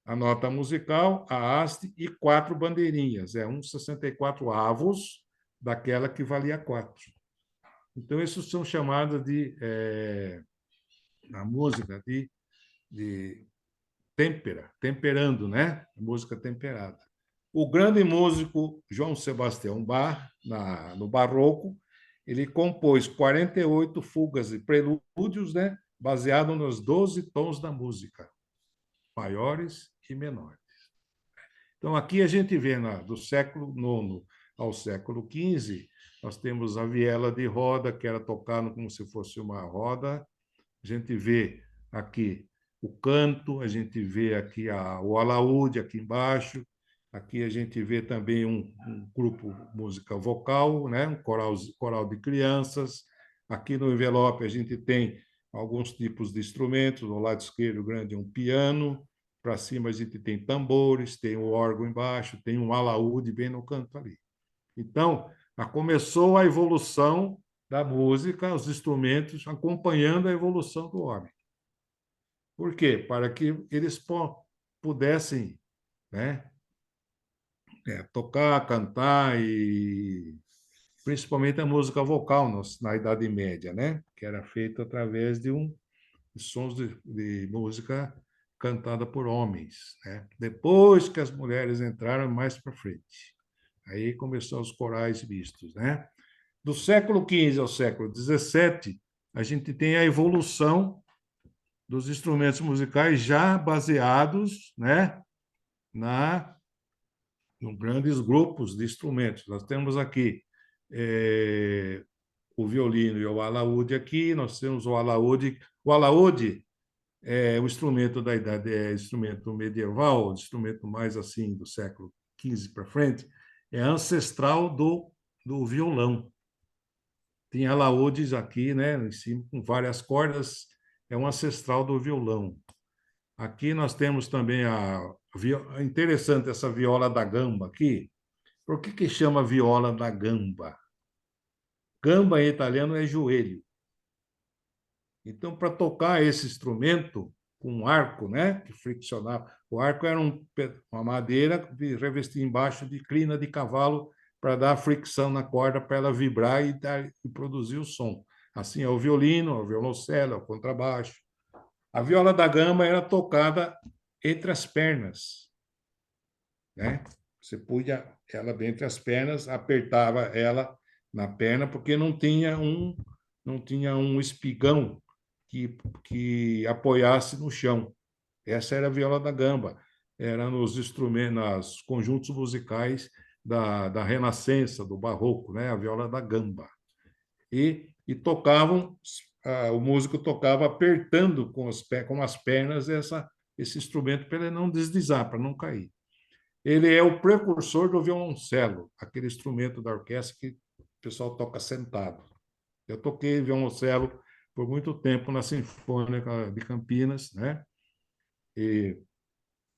a nota musical, a haste e 4 bandeirinhas. É 1,64 avos daquela que valia 4. Então, isso são chamadas na música, de têmpera, temperando, né? Música temperada. O grande músico João Sebastião Bach, no Barroco, ele compôs 48 fugas e prelúdios, né? Baseado nos 12 tons da música, maiores e menores. Então, aqui a gente vê, do século IX ao século XV, nós temos a viela de roda, que era tocada como se fosse uma roda. A gente vê aqui o canto, a gente vê aqui o alaúde, aqui embaixo. Aqui a gente vê também um grupo música vocal, né? Um coral de crianças. Aqui no envelope a gente tem alguns tipos de instrumentos. No lado esquerdo grande é um piano, para cima a gente tem tambores, tem o órgão embaixo, tem um alaúde bem no canto ali. Então, começou a evolução da música, os instrumentos acompanhando a evolução do homem. Por quê? Para que eles pudessem, né, tocar, cantar, e principalmente a música vocal na Idade Média, né, que era feita através de sons de música cantada por homens, né? Depois que as mulheres entraram mais para frente. Aí começou os corais mistos, né? Do século XV ao século XVII, a gente tem a evolução dos instrumentos musicais já baseados, né, em grandes grupos de instrumentos. Nós temos aqui o violino e o alaúde aqui, nós temos o alaúde. O alaúde é o instrumento da idade, instrumento medieval, instrumento mais assim do século XV para frente, é ancestral do violão. Tem alaúdes aqui, né, em cima, com várias cordas, é um ancestral do violão. Aqui nós temos também interessante essa viola da gamba aqui. Por que chama viola da gamba? Gamba em italiano é joelho. Então, para tocar esse instrumento com um arco, né, que friccionava, o arco era uma madeira revestida embaixo de crina de cavalo para dar fricção na corda para ela vibrar e produzir o som. Assim é o violino, o violoncelo, o contrabaixo. A viola da gamba era tocada entre as pernas, né? Você punha ela entre as pernas, apertava ela na perna, porque não tinha um espigão que apoiasse no chão. Essa era a viola da gamba. Era nos instrumentos, nos conjuntos musicais da Renascença, do Barroco, né? A viola da gamba. E tocavam, o músico tocava apertando com as pernas esse instrumento para ele não deslizar, para não cair. Ele é o precursor do violoncelo, aquele instrumento da orquestra que o pessoal toca sentado. Eu toquei violoncelo por muito tempo na Sinfônica de Campinas, né? E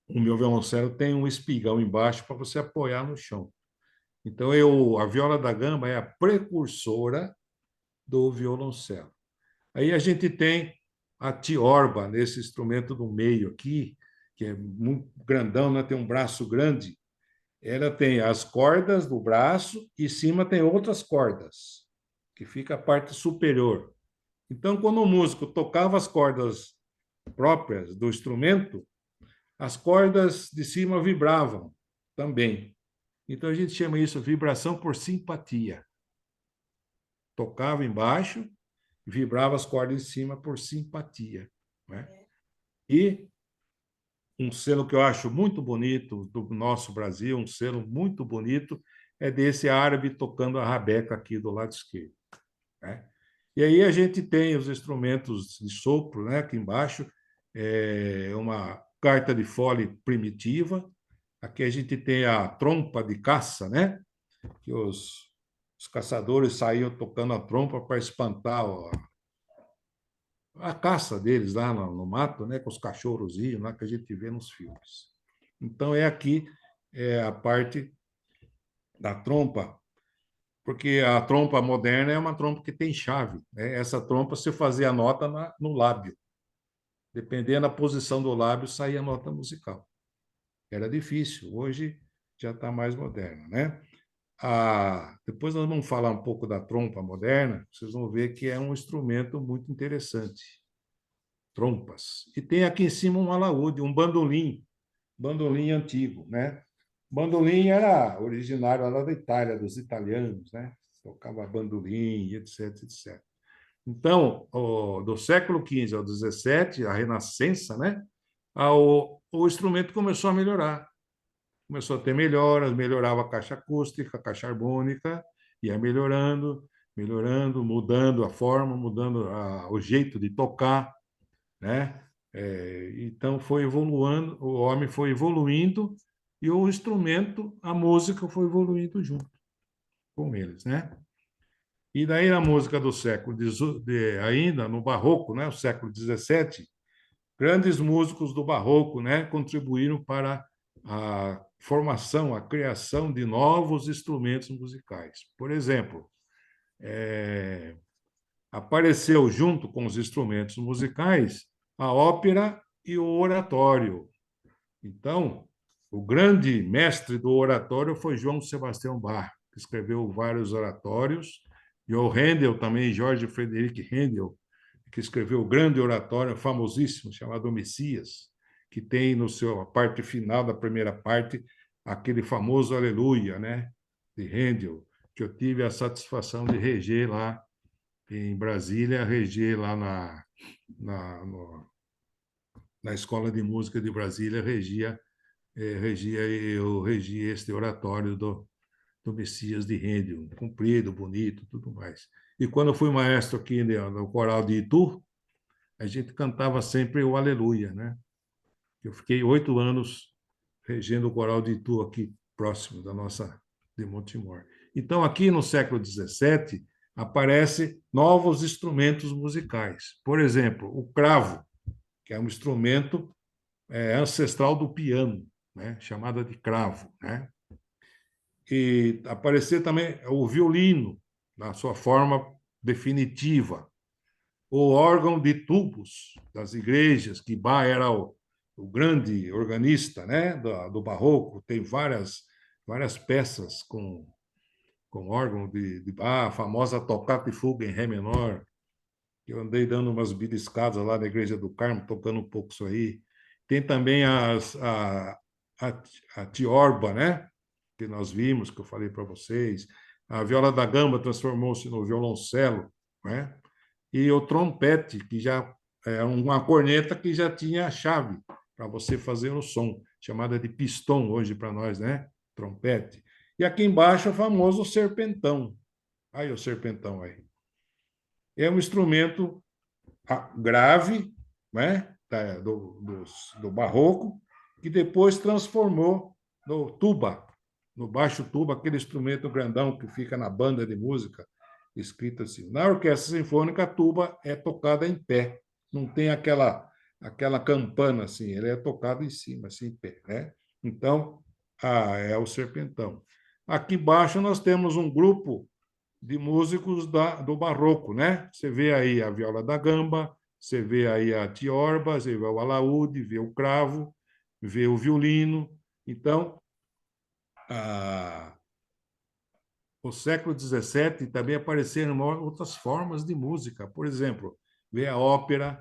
o meu violoncelo tem um espigão embaixo para você apoiar no chão. Então, a viola da gamba é a precursora do violoncelo. Aí a gente tem a tiorba, nesse instrumento do meio aqui, que é muito grandão, né? Tem um braço grande. Ela tem as cordas do braço e em cima tem outras cordas, que fica a parte superior. Então, quando o músico tocava as cordas próprias do instrumento, as cordas de cima vibravam também. Então, a gente chama isso de vibração por simpatia. Tocava embaixo, vibrava as cordas de cima por simpatia, né? E um selo que eu acho muito bonito do nosso Brasil, um selo muito bonito, é desse árabe tocando a rabeca aqui do lado esquerdo, né? E aí a gente tem os instrumentos de sopro, né? Aqui embaixo é uma carta de fole primitiva. Aqui a gente tem a trompa de caça, né? Que os caçadores saíam tocando a trompa para espantar a caça deles lá no mato, né? Com os cachorros iam lá que a gente vê nos filmes. Então, aqui a parte da trompa, porque a trompa moderna é uma trompa que tem chave, né? Essa trompa você fazia a nota no lábio. Dependendo da posição do lábio, saía a nota musical. Era difícil, hoje já está mais moderno, né? Depois nós vamos falar um pouco da trompa moderna, vocês vão ver que é um instrumento muito interessante. Trompas. E tem aqui em cima um alaúde, um bandolim antigo, né? Bandolim era originário lá da Itália, dos italianos, né? Tocava bandolim, etc, etc. Então, do século XV ao XVII, a Renascença, né? O instrumento começou a melhorar. Começou a ter melhoras, melhorava a caixa acústica, a caixa harmônica, ia melhorando, melhorando, mudando a forma, mudando o jeito de tocar, né? Então foi evoluindo, o homem foi evoluindo e o instrumento, a música foi evoluindo junto com eles, né? E daí a música do século ainda no barroco, né, o século XVII, grandes músicos do barroco, né, contribuíram para a formação, a criação de novos instrumentos musicais. Por exemplo, apareceu junto com os instrumentos musicais a ópera e o oratório. Então, o grande mestre do oratório foi João Sebastião Bach, que escreveu vários oratórios, e o Handel também, Jorge Frederic Handel, que escreveu o grande oratório famosíssimo chamado Messias, que tem no seu a parte final da primeira parte aquele famoso Aleluia, né, de Handel, que eu tive a satisfação de reger lá em Brasília, reger lá na Escola de Música de Brasília, eu regi este oratório do Messias de Handel, comprido, bonito, tudo mais. E quando eu fui maestro aqui no coral de Itu, a gente cantava sempre o Aleluia, né? Eu fiquei 8 anos regendo o coral de Itu aqui próximo da nossa de Montemor. Então, aqui no século XVII, aparecem novos instrumentos musicais. Por exemplo, o cravo, que é um instrumento ancestral do piano, né? Chamada de cravo, né? E aparecer também o violino, na sua forma definitiva, o órgão de tubos das igrejas, que Bach era o grande organista, né, do barroco, tem várias peças com órgão de Bach, a famosa Toccata e Fuga em Ré menor, que eu andei dando umas beliscadas lá na Igreja do Carmo, tocando um pouco isso aí. Tem também a tiorba, né, que nós vimos, que eu falei para vocês. A viola da gamba transformou-se no violoncelo, né? E o trompete, que já é uma corneta que já tinha a chave para você fazer o som, chamada de pistão hoje para nós, né? Trompete. E aqui embaixo o famoso serpentão. Aí o serpentão aí. É um instrumento grave, né? Do barroco, que depois transformou no tuba, no baixo tuba, aquele instrumento grandão que fica na banda de música, escrito assim. Na orquestra sinfônica, a tuba é tocada em pé, não tem aquela campana assim, ele é tocado em cima, assim, em pé, né? Então, é o serpentão. Aqui embaixo nós temos um grupo de músicos do barroco, né? Você vê aí a viola da gamba, você vê aí a tiorba, você vê o alaúde, vê o cravo, vê o violino. Então, no século XVII também apareceram outras formas de música. Por exemplo, vê a ópera,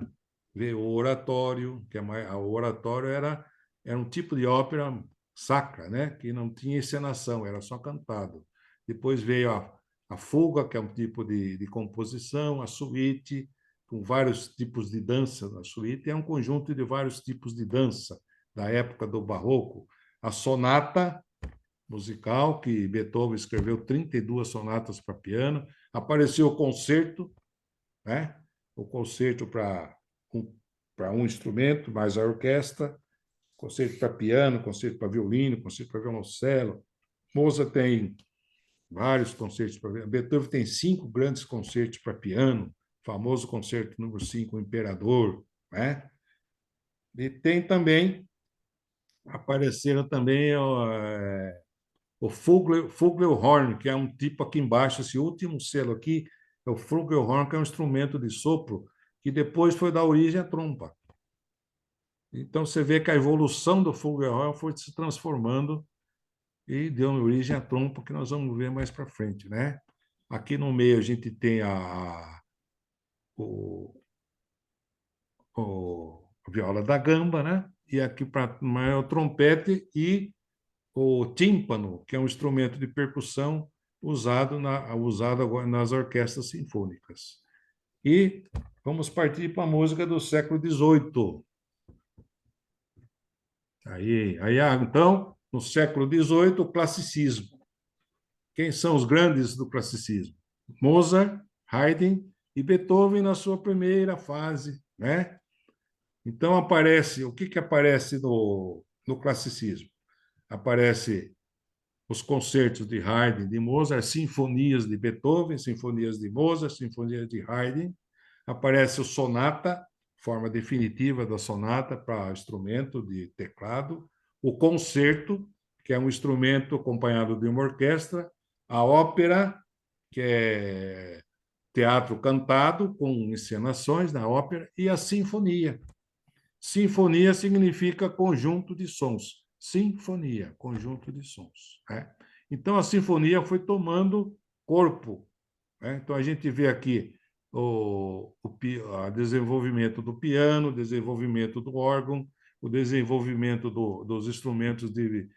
vê o oratório, que o oratório era um tipo de ópera sacra, né? Que não tinha encenação, era só cantado. Depois veio a fuga, que é um tipo de composição, a suíte, com vários tipos de dança. A suíte é um conjunto de vários tipos de dança da época do barroco. A sonata musical, que Beethoven escreveu 32 sonatas para piano. Apareceu o concerto, né? O concerto para um instrumento, mais a orquestra, concerto para piano, concerto para violino, concerto para violoncelo. Mozart tem vários concertos para piano. Beethoven tem 5 grandes concertos para piano, famoso concerto número 5, o Imperador, né? E tem também, apareceram também o Flugelhorn, que é um tipo aqui embaixo, esse último selo aqui, é o Flugelhorn, que é um instrumento de sopro, que depois foi dar origem à trompa. Então, você vê que a evolução do Flugelhorn foi se transformando e deu origem à trompa, que nós vamos ver mais para frente, né? Aqui no meio a gente tem a viola da gamba, né? E aqui para o trompete e o tímpano, que é um instrumento de percussão usado agora nas orquestras sinfônicas. E vamos partir para a música do século XVIII. Então, no século XVIII, o classicismo. Quem são os grandes do classicismo? Mozart, Haydn e Beethoven na sua primeira fase, né? Então aparece, o que aparece no classicismo? Aparece os concertos de Haydn, de Mozart, sinfonias de Beethoven, sinfonias de Mozart, sinfonias de Haydn. Aparece o sonata, forma definitiva da sonata para instrumento de teclado, o concerto, que é um instrumento acompanhado de uma orquestra, a ópera, que é teatro cantado com encenações na ópera, e a sinfonia. Sinfonia significa conjunto de sons. Sinfonia, conjunto de sons. Né? Então, a sinfonia foi tomando corpo. Né? Então, a gente vê aqui o desenvolvimento do piano, o desenvolvimento do órgão, o desenvolvimento dos instrumentos de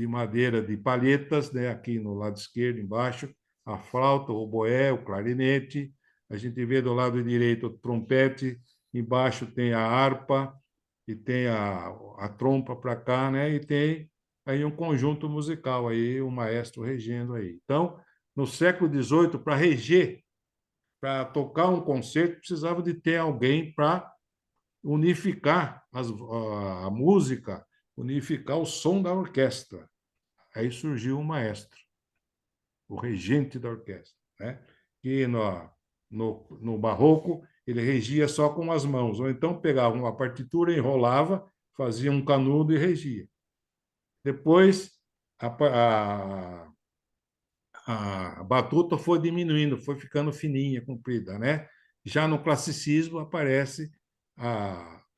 madeira, de palhetas, né? Aqui no lado esquerdo, embaixo, a flauta, o oboé, o clarinete. A gente vê do lado direito o trompete, embaixo tem a harpa, e tem a trompa para cá, né? E tem aí um conjunto musical, aí, o maestro regendo aí. Então, no século XVIII, para reger, para tocar um concerto, precisava de ter alguém para unificar a música, unificar o som da orquestra. Aí surgiu o maestro, o regente da orquestra, né? Que no barroco ele regia só com as mãos, ou então pegava uma partitura, enrolava, fazia um canudo e regia. Depois, a batuta foi diminuindo, foi ficando fininha, comprida, né? Já no classicismo aparece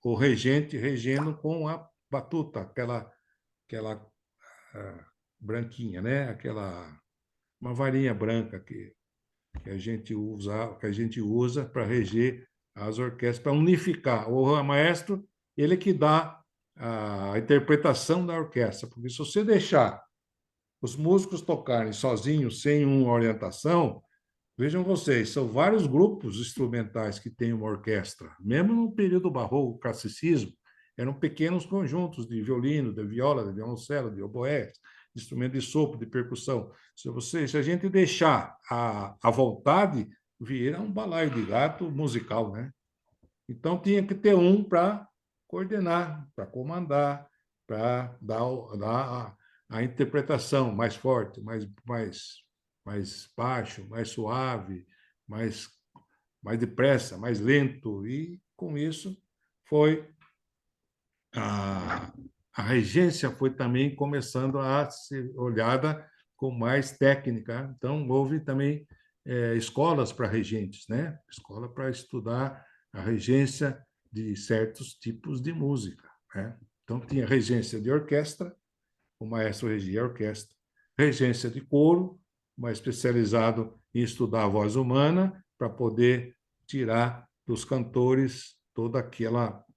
o regente regendo com a batuta, aquela branquinha, né? Uma varinha branca que a gente usa para reger as orquestras, para unificar. O maestro, ele que dá a interpretação da orquestra, porque se você deixar os músicos tocarem sozinhos, sem uma orientação, vejam vocês, são vários grupos instrumentais que têm uma orquestra. Mesmo no período barroco, classicismo, eram pequenos conjuntos de violino, de viola, de violoncelo, de oboé, de instrumento de sopro, de percussão. Se a gente deixar à vontade, vira um balaio de gato musical, né? Então, tinha que ter um para coordenar, para comandar, para dar a interpretação mais forte, mais baixo, mais suave, mais depressa, mais lento. E, com isso, foi a regência foi também começando a ser olhada com mais técnica. Então, houve também escolas para regentes, né? Escola para estudar a regência de certos tipos de música, né? Então, tinha regência de orquestra, o maestro regia a orquestra, regência de coro, mais especializado em estudar a voz humana, para poder tirar dos cantores toda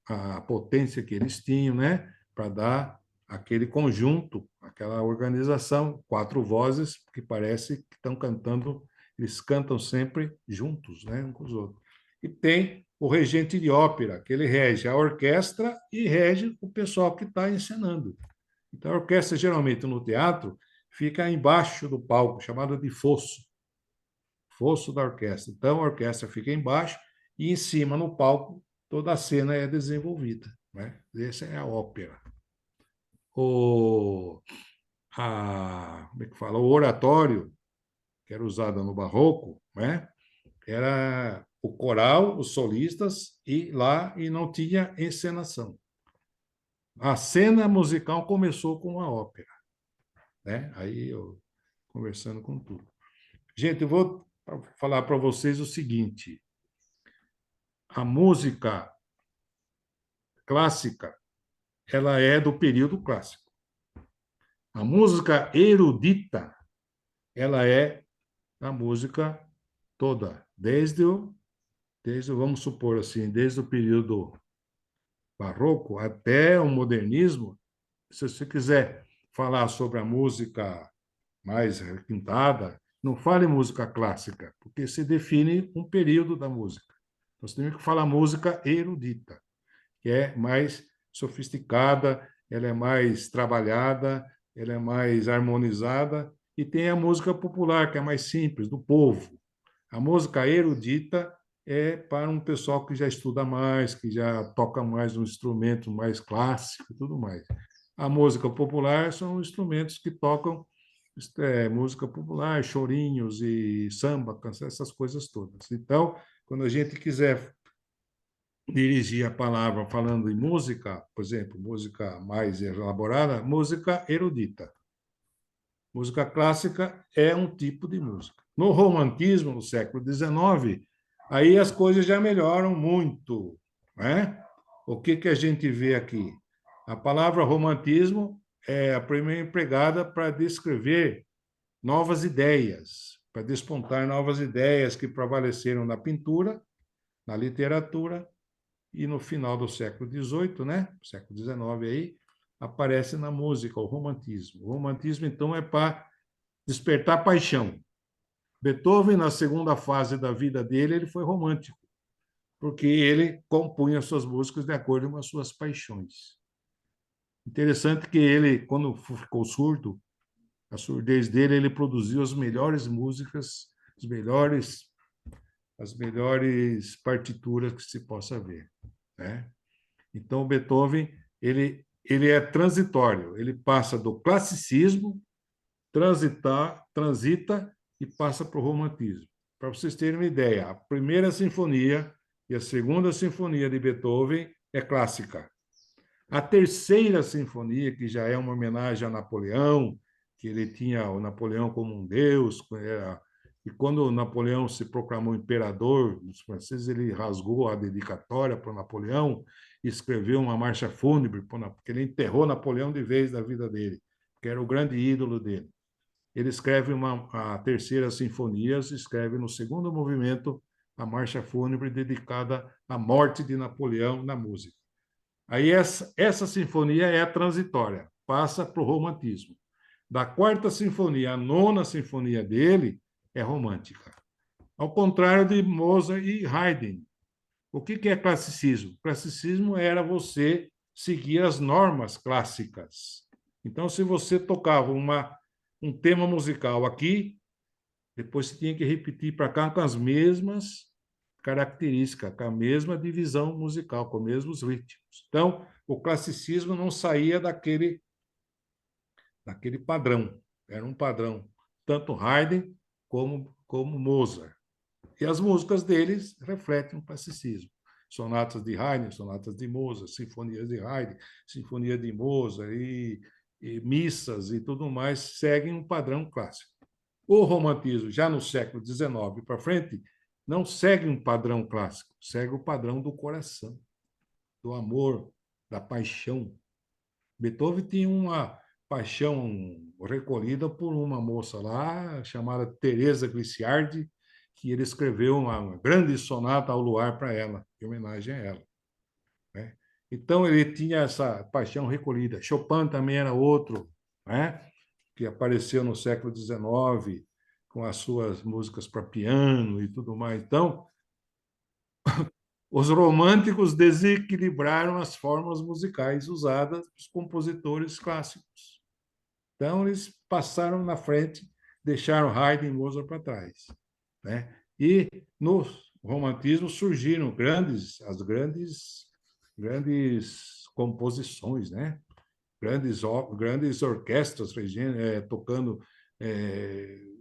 a potência que eles tinham, né? Para dar aquele conjunto, aquela organização, 4 vozes que parece que estão cantando, eles cantam sempre juntos, né? Um com os outros. E tem o regente de ópera, que ele rege a orquestra e rege o pessoal que está encenando. Então, a orquestra, geralmente, no teatro, fica embaixo do palco, chamado de fosso. Fosso da orquestra. Então, a orquestra fica embaixo e, em cima, no palco, toda a cena é desenvolvida. Né? Essa é a ópera. Como é que fala? O oratório, que era usado no barroco, né? Era o coral, os solistas, e não tinha encenação. A cena musical começou com a ópera. né? Aí eu conversando com tudo. Gente, eu vou falar para vocês o seguinte: a música clássica, ela é do período clássico. A música erudita, ela é a música toda, vamos supor assim, desde o período barroco até o modernismo. Se você quiser falar sobre a música mais requintada, não fale música clássica, porque se define um período da música. Nós temos que falar música erudita, que é mais sofisticada, ela é mais trabalhada, ela é mais harmonizada, e tem a música popular, que é mais simples, do povo. A música erudita é para um pessoal que já estuda mais, que já toca mais um instrumento mais clássico e tudo mais. A música popular são instrumentos que tocam música popular, chorinhos e samba, essas coisas todas. Então, quando a gente quiser dirigir a palavra falando em música, por exemplo, música mais elaborada, música erudita. Música clássica é um tipo de música. No romantismo, no século XIX, aí as coisas já melhoram muito, né? O que a gente vê aqui? A palavra romantismo é a primeira empregada para descrever novas ideias, para despontar novas ideias que prevaleceram na pintura, na literatura, e no final do século XVIII, né? Século XIX aí, aparece na música o romantismo. O romantismo, então, é para despertar paixão. Beethoven, na segunda fase da vida dele, ele foi romântico, porque ele compunha suas músicas de acordo com as suas paixões. Interessante que ele, quando ficou surdo, a surdez dele, ele produziu as melhores músicas, as melhores partituras que se possa ver, né? Então, o Beethoven, ele é transitório, ele passa do classicismo, transita e passa para o romantismo. Para vocês terem uma ideia, a primeira sinfonia e a segunda sinfonia de Beethoven é clássica. A terceira sinfonia, que já é uma homenagem a Napoleão, que ele tinha o Napoleão como um deus, e quando o Napoleão se proclamou imperador, os franceses, ele rasgou a dedicatória para Napoleão e escreveu uma marcha fúnebre, porque ele enterrou Napoleão de vez da vida dele, que era o grande ídolo dele. Ele escreve a terceira sinfonia, escreve no segundo movimento a marcha fúnebre dedicada à morte de Napoleão na música. Aí essa sinfonia é a transitória, passa para o romantismo. Da quarta sinfonia à nona sinfonia dele é romântica. Ao contrário de Mozart e Haydn. O que é classicismo? Classicismo era você seguir as normas clássicas. Então, se você tocava um tema musical aqui, depois você tinha que repetir para cá com as mesmas características, com a mesma divisão musical, com os mesmos ritmos. Então, o classicismo não saía daquele padrão. Era um padrão, tanto Haydn como Mozart. E as músicas deles refletem o classicismo. Sonatas de Haydn, sonatas de Mozart, sinfonias de Haydn, sinfonia de Mozart e missas e tudo mais seguem um padrão clássico. O romantismo, já no século XIX para frente, não segue um padrão clássico, segue o padrão do coração, do amor, da paixão. Beethoven tinha uma paixão recolhida por uma moça lá, chamada Teresa Guicciardi, que ele escreveu uma grande sonata ao luar para ela, em homenagem a ela, né? Então, ele tinha essa paixão recolhida. Chopin também era outro, né? Que apareceu no século XIX, com as suas músicas para piano e tudo mais. Então, os românticos desequilibraram as formas musicais usadas pelos compositores clássicos. Então, eles passaram na frente, deixaram Haydn e Mozart para trás, né? E no romantismo surgiram as grandes composições, né? Grandes orquestras tocando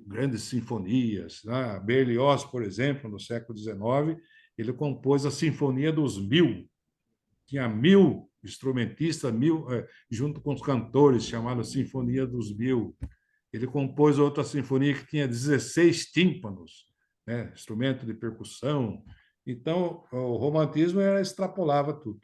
grandes sinfonias, né? Berlioz, por exemplo, no século XIX, ele compôs a Sinfonia dos Mil. Tinha 1000 instrumentistas, junto com os cantores, chamada Sinfonia dos Mil. Ele compôs outra sinfonia que tinha 16 tímpanos, né? Instrumento de percussão. Então, o romantismo extrapolava tudo.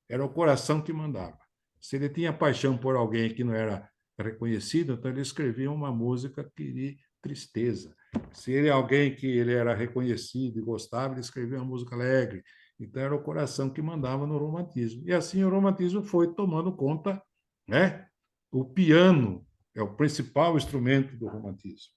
Era o coração que mandava. Se ele tinha paixão por alguém que não era reconhecido, então ele escrevia uma música de tristeza. Se ele é alguém que ele era reconhecido e gostava, ele escrevia uma música alegre. Então era o coração que mandava no romantismo. E assim o romantismo foi tomando conta, né? O piano é o principal instrumento do romantismo.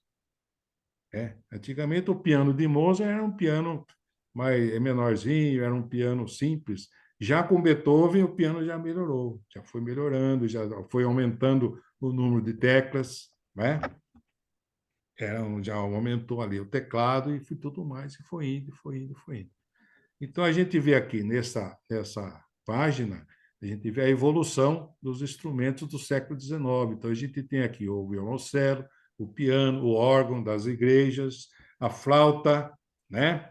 Antigamente o piano de Mozart era um piano mais menorzinho, era um piano simples. Já com Beethoven, o piano já melhorou, já foi melhorando, já foi aumentando o número de teclas, né? Já aumentou ali o teclado e foi tudo mais, e foi indo, foi indo, foi indo. Então, a gente vê aqui nessa página, a gente vê a evolução dos instrumentos do século XIX. Então, a gente tem aqui o violoncelo, o piano, o órgão das igrejas, a flauta, né?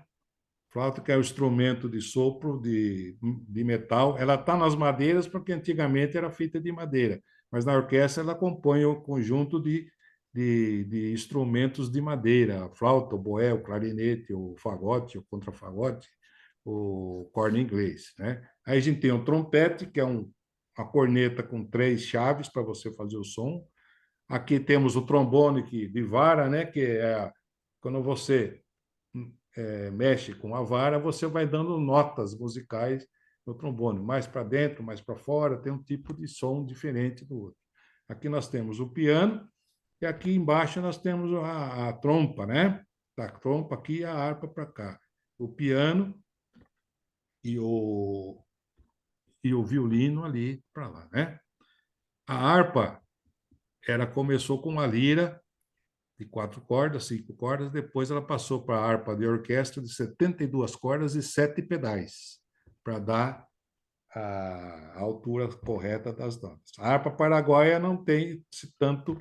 Flauta, que é o instrumento de sopro de metal, ela está nas madeiras porque antigamente era feita de madeira, mas na orquestra ela compõe o conjunto de instrumentos de madeira, a flauta, o boé, o clarinete, o fagote, o contrafagote, o corno inglês, né? Aí a gente tem o trompete, que é uma corneta com 3 chaves para você fazer o som. Aqui temos o trombone de vara, né? Que é quando você mexe com a vara, você vai dando notas musicais no trombone, mais para dentro, mais para fora, tem um tipo de som diferente do outro. Aqui nós temos o piano, e aqui embaixo nós temos a trompa, né? A trompa aqui e a harpa para cá. O piano e o violino ali para lá, né? A harpa, ela começou com uma lira de 4 cordas, 5 cordas, depois ela passou para a harpa de orquestra de 72 cordas e 7 pedais, para dar a altura correta das notas. A harpa paraguaia não tem tanto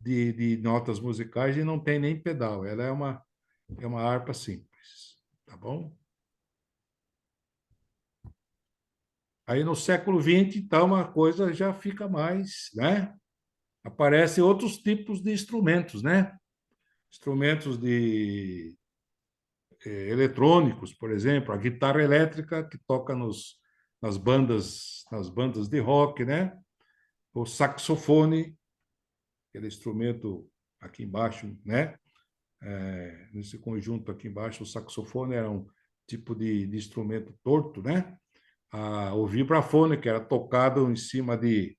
de notas musicais e não tem nem pedal, ela é uma harpa simples, tá bom? Aí no século XX, então, a coisa já fica mais, né? Aparecem outros tipos de instrumentos, né? Instrumentos eletrônicos, por exemplo, a guitarra elétrica que toca nas bandas de rock, né? O saxofone, aquele instrumento aqui embaixo, né? Nesse conjunto aqui embaixo, o saxofone era um tipo de instrumento torto, né? O vibrafone, que era tocado em cima de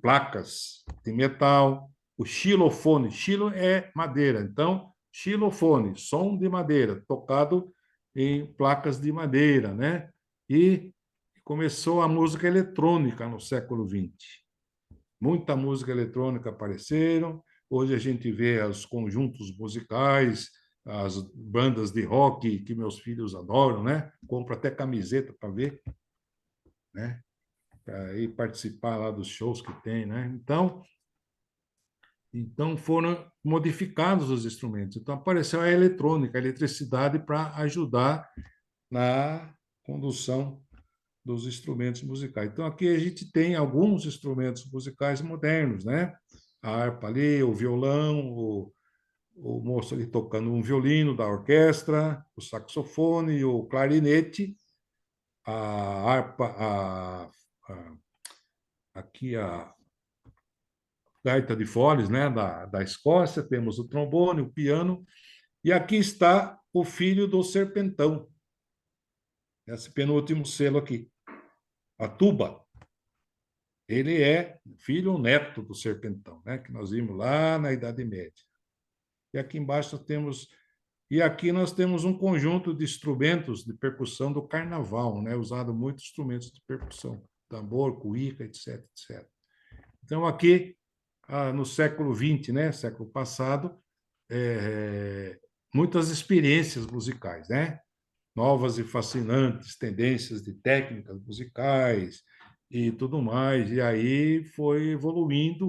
placas de metal, o xilofone, xilo é madeira, então, xilofone, som de madeira, tocado em placas de madeira, né? E começou a música eletrônica no século XX. Muita música eletrônica apareceram, hoje a gente vê os conjuntos musicais, as bandas de rock que meus filhos adoram, né? Compro até camiseta para ver, né? Para ir participar lá dos shows que tem, né? Então foram modificados os instrumentos. Então apareceu a eletrônica, a eletricidade para ajudar na condução dos instrumentos musicais. Então aqui a gente tem alguns instrumentos musicais modernos, né? A harpa ali, o violão, o moço ali tocando um violino da orquestra, o saxofone, o clarinete, a harpa, aqui a gaita de foles, né, da Escócia, temos o trombone, o piano, e aqui está o filho do serpentão, esse penúltimo selo aqui, a tuba. Ele é filho ou neto do serpentão, né, que nós vimos lá na Idade Média. E aqui embaixo nós temos um conjunto de instrumentos de percussão do carnaval, né, usado muitos instrumentos de percussão, tambor, cuíca, etc, etc. Então aqui no século XX, né, século passado, muitas experiências musicais, né? Novas e fascinantes tendências de técnicas musicais e tudo mais. E aí foi evoluindo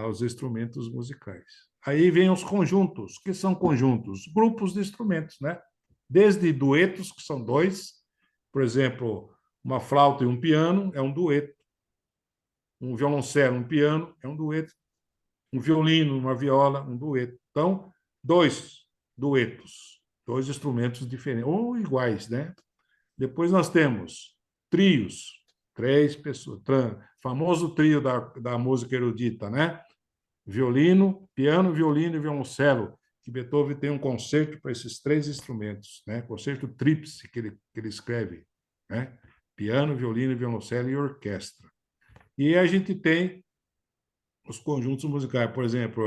os instrumentos musicais. Aí vem os conjuntos. O que são conjuntos? Grupos de instrumentos, né? Desde duetos, que são 2, por exemplo, uma flauta e um piano é um dueto. um violoncelo, um piano, é um dueto. Um violino, uma viola, um dueto. Então, 2 duetos, 2 instrumentos diferentes, ou iguais, né? Depois nós temos trios, 3 pessoas, famoso trio da música erudita, né? Violino, piano, violino e violoncelo, que Beethoven tem um concerto para esses 3 instrumentos, né? Concerto tríplice que ele escreve, né? Piano, violino, violoncelo e orquestra. E a gente tem os conjuntos musicais, por exemplo,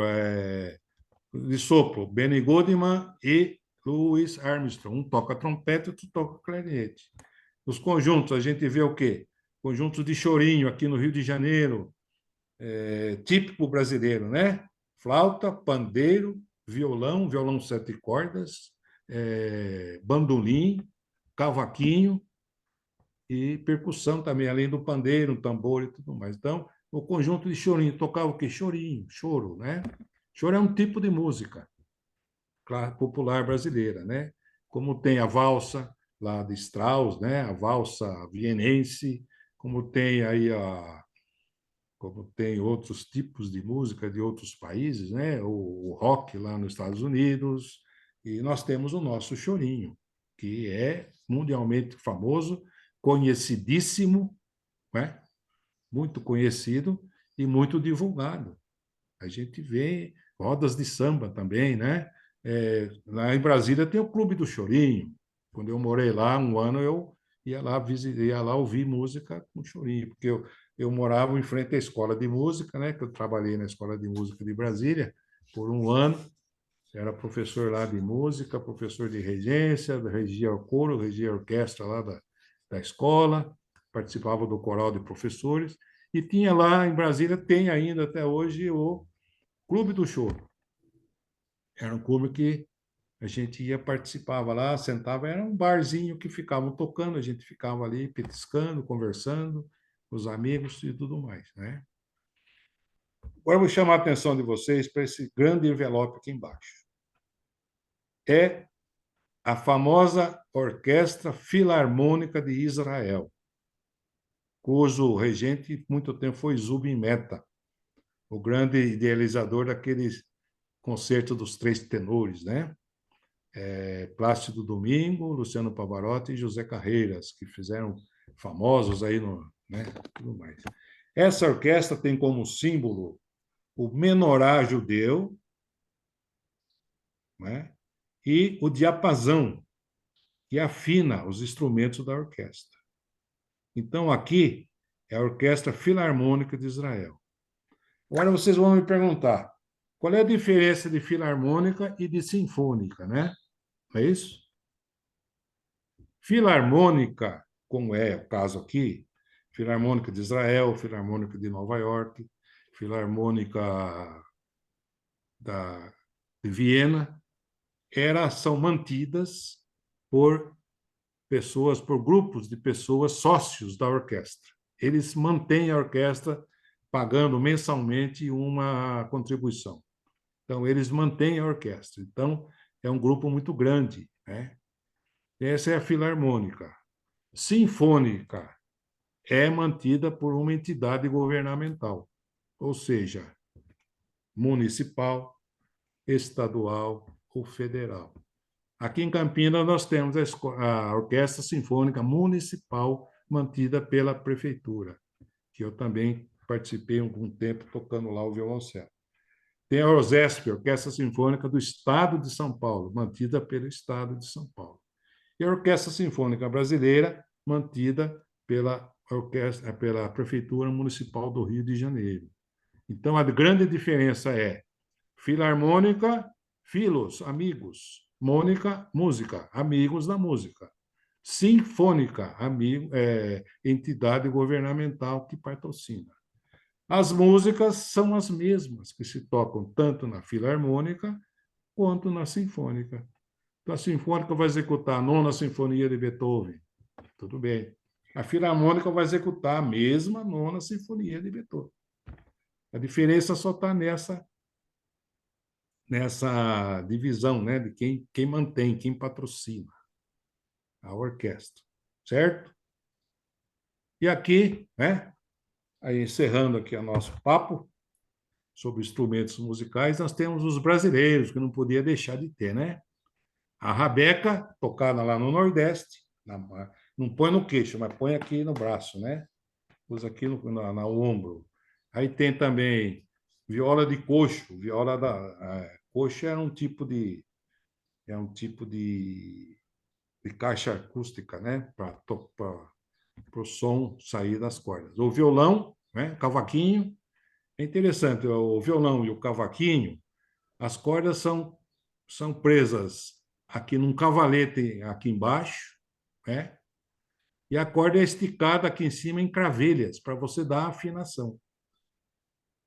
de sopro, Benny Goodman e Louis Armstrong. Um toca trompete, outro toca clarinete. Os conjuntos, a gente vê o quê? Conjuntos de chorinho aqui no Rio de Janeiro, típico brasileiro, né? Flauta, pandeiro, violão, violão 7 cordas, bandolim, cavaquinho e percussão também, além do pandeiro, tambor e tudo mais. Então, o conjunto de chorinho tocava o quê? Chorinho, choro, né? Choro é um tipo de música popular brasileira, né? Como tem a valsa lá de Strauss, né? A valsa vienense, como tem aí como tem outros tipos de música de outros países, né? O rock lá nos Estados Unidos, e nós temos o nosso chorinho, que é mundialmente famoso, conhecidíssimo, né? Muito conhecido e muito divulgado. A gente vê rodas de samba também, né? Lá em Brasília tem o Clube do Chorinho. Quando eu morei lá, um ano, eu ia lá ouvir música com chorinho, porque eu morava em frente à escola de música, né? Que eu trabalhei na escola de música de Brasília por um ano. Era professor lá de música, professor de regência, regia o coro, regia a orquestra lá da escola, participava do coral de professores, e tinha lá em Brasília, tem ainda até hoje, o Clube do Choro. Era um clube que a gente ia, participava lá, sentava, era um barzinho que ficavam tocando, a gente ficava ali petiscando, conversando com os amigos e tudo mais, né? Agora eu vou chamar a atenção de vocês para esse grande envelope aqui embaixo. É a famosa Orquestra Filarmônica de Israel, cujo regente muito tempo foi Zubin Mehta, o grande idealizador daqueles concerto dos 3 tenores, né? Plácido Domingo, Luciano Pavarotti e José Carreiras, que fizeram famosos aí né? Tudo mais. Essa orquestra tem como símbolo o menorá judeu, né? E o diapasão, que afina os instrumentos da orquestra. Então, aqui é a Orquestra Filarmônica de Israel. Agora vocês vão me perguntar, qual é a diferença de filarmônica e de sinfônica, né? Não é isso? Filarmônica, como é o caso aqui, Filarmônica de Israel, Filarmônica de Nova York, Filarmônica de Viena, são mantidas por pessoas, por grupos de pessoas sócios da orquestra. Eles mantêm a orquestra pagando mensalmente uma contribuição. Então, eles mantêm a orquestra. Então, é um grupo muito grande, né? Essa é a filarmônica. Sinfônica é mantida por uma entidade governamental, ou seja, municipal, estadual ou federal. Aqui em Campinas, nós temos a Orquestra Sinfônica Municipal, mantida pela Prefeitura, que eu também participei algum tempo tocando lá o violoncelo. Tem a OSESP, Orquestra Sinfônica do Estado de São Paulo, mantida pelo Estado de São Paulo. E a Orquestra Sinfônica Brasileira, mantida pela Prefeitura Municipal do Rio de Janeiro. Então, a grande diferença é filarmônica, filos, amigos, mônica, música, amigos da música. Sinfônica, entidade governamental que patrocina. As músicas são as mesmas que se tocam tanto na filarmônica quanto na sinfônica. Então, a sinfônica vai executar a 9ª Sinfonia de Beethoven. Tudo bem. A filarmônica vai executar a mesma 9ª Sinfonia de Beethoven. A diferença só está nessa divisão, né, de quem mantém, quem patrocina a orquestra, certo? E aqui, né, Aí, encerrando aqui o nosso papo sobre instrumentos musicais, nós temos os brasileiros, que não podia deixar de ter, né? A rabeca, tocada lá no Nordeste, não põe no queixo, mas põe aqui no braço, né? Usa aqui na ombro. Aí tem também viola de coxo. Coxo é um tipo de caixa acústica, né? Para o som sair das cordas. O violão, né? Cavaquinho. É interessante, o violão e o cavaquinho, as cordas são presas aqui num cavalete aqui embaixo, né? E a corda é esticada aqui em cima em cravelhas, para você dar afinação.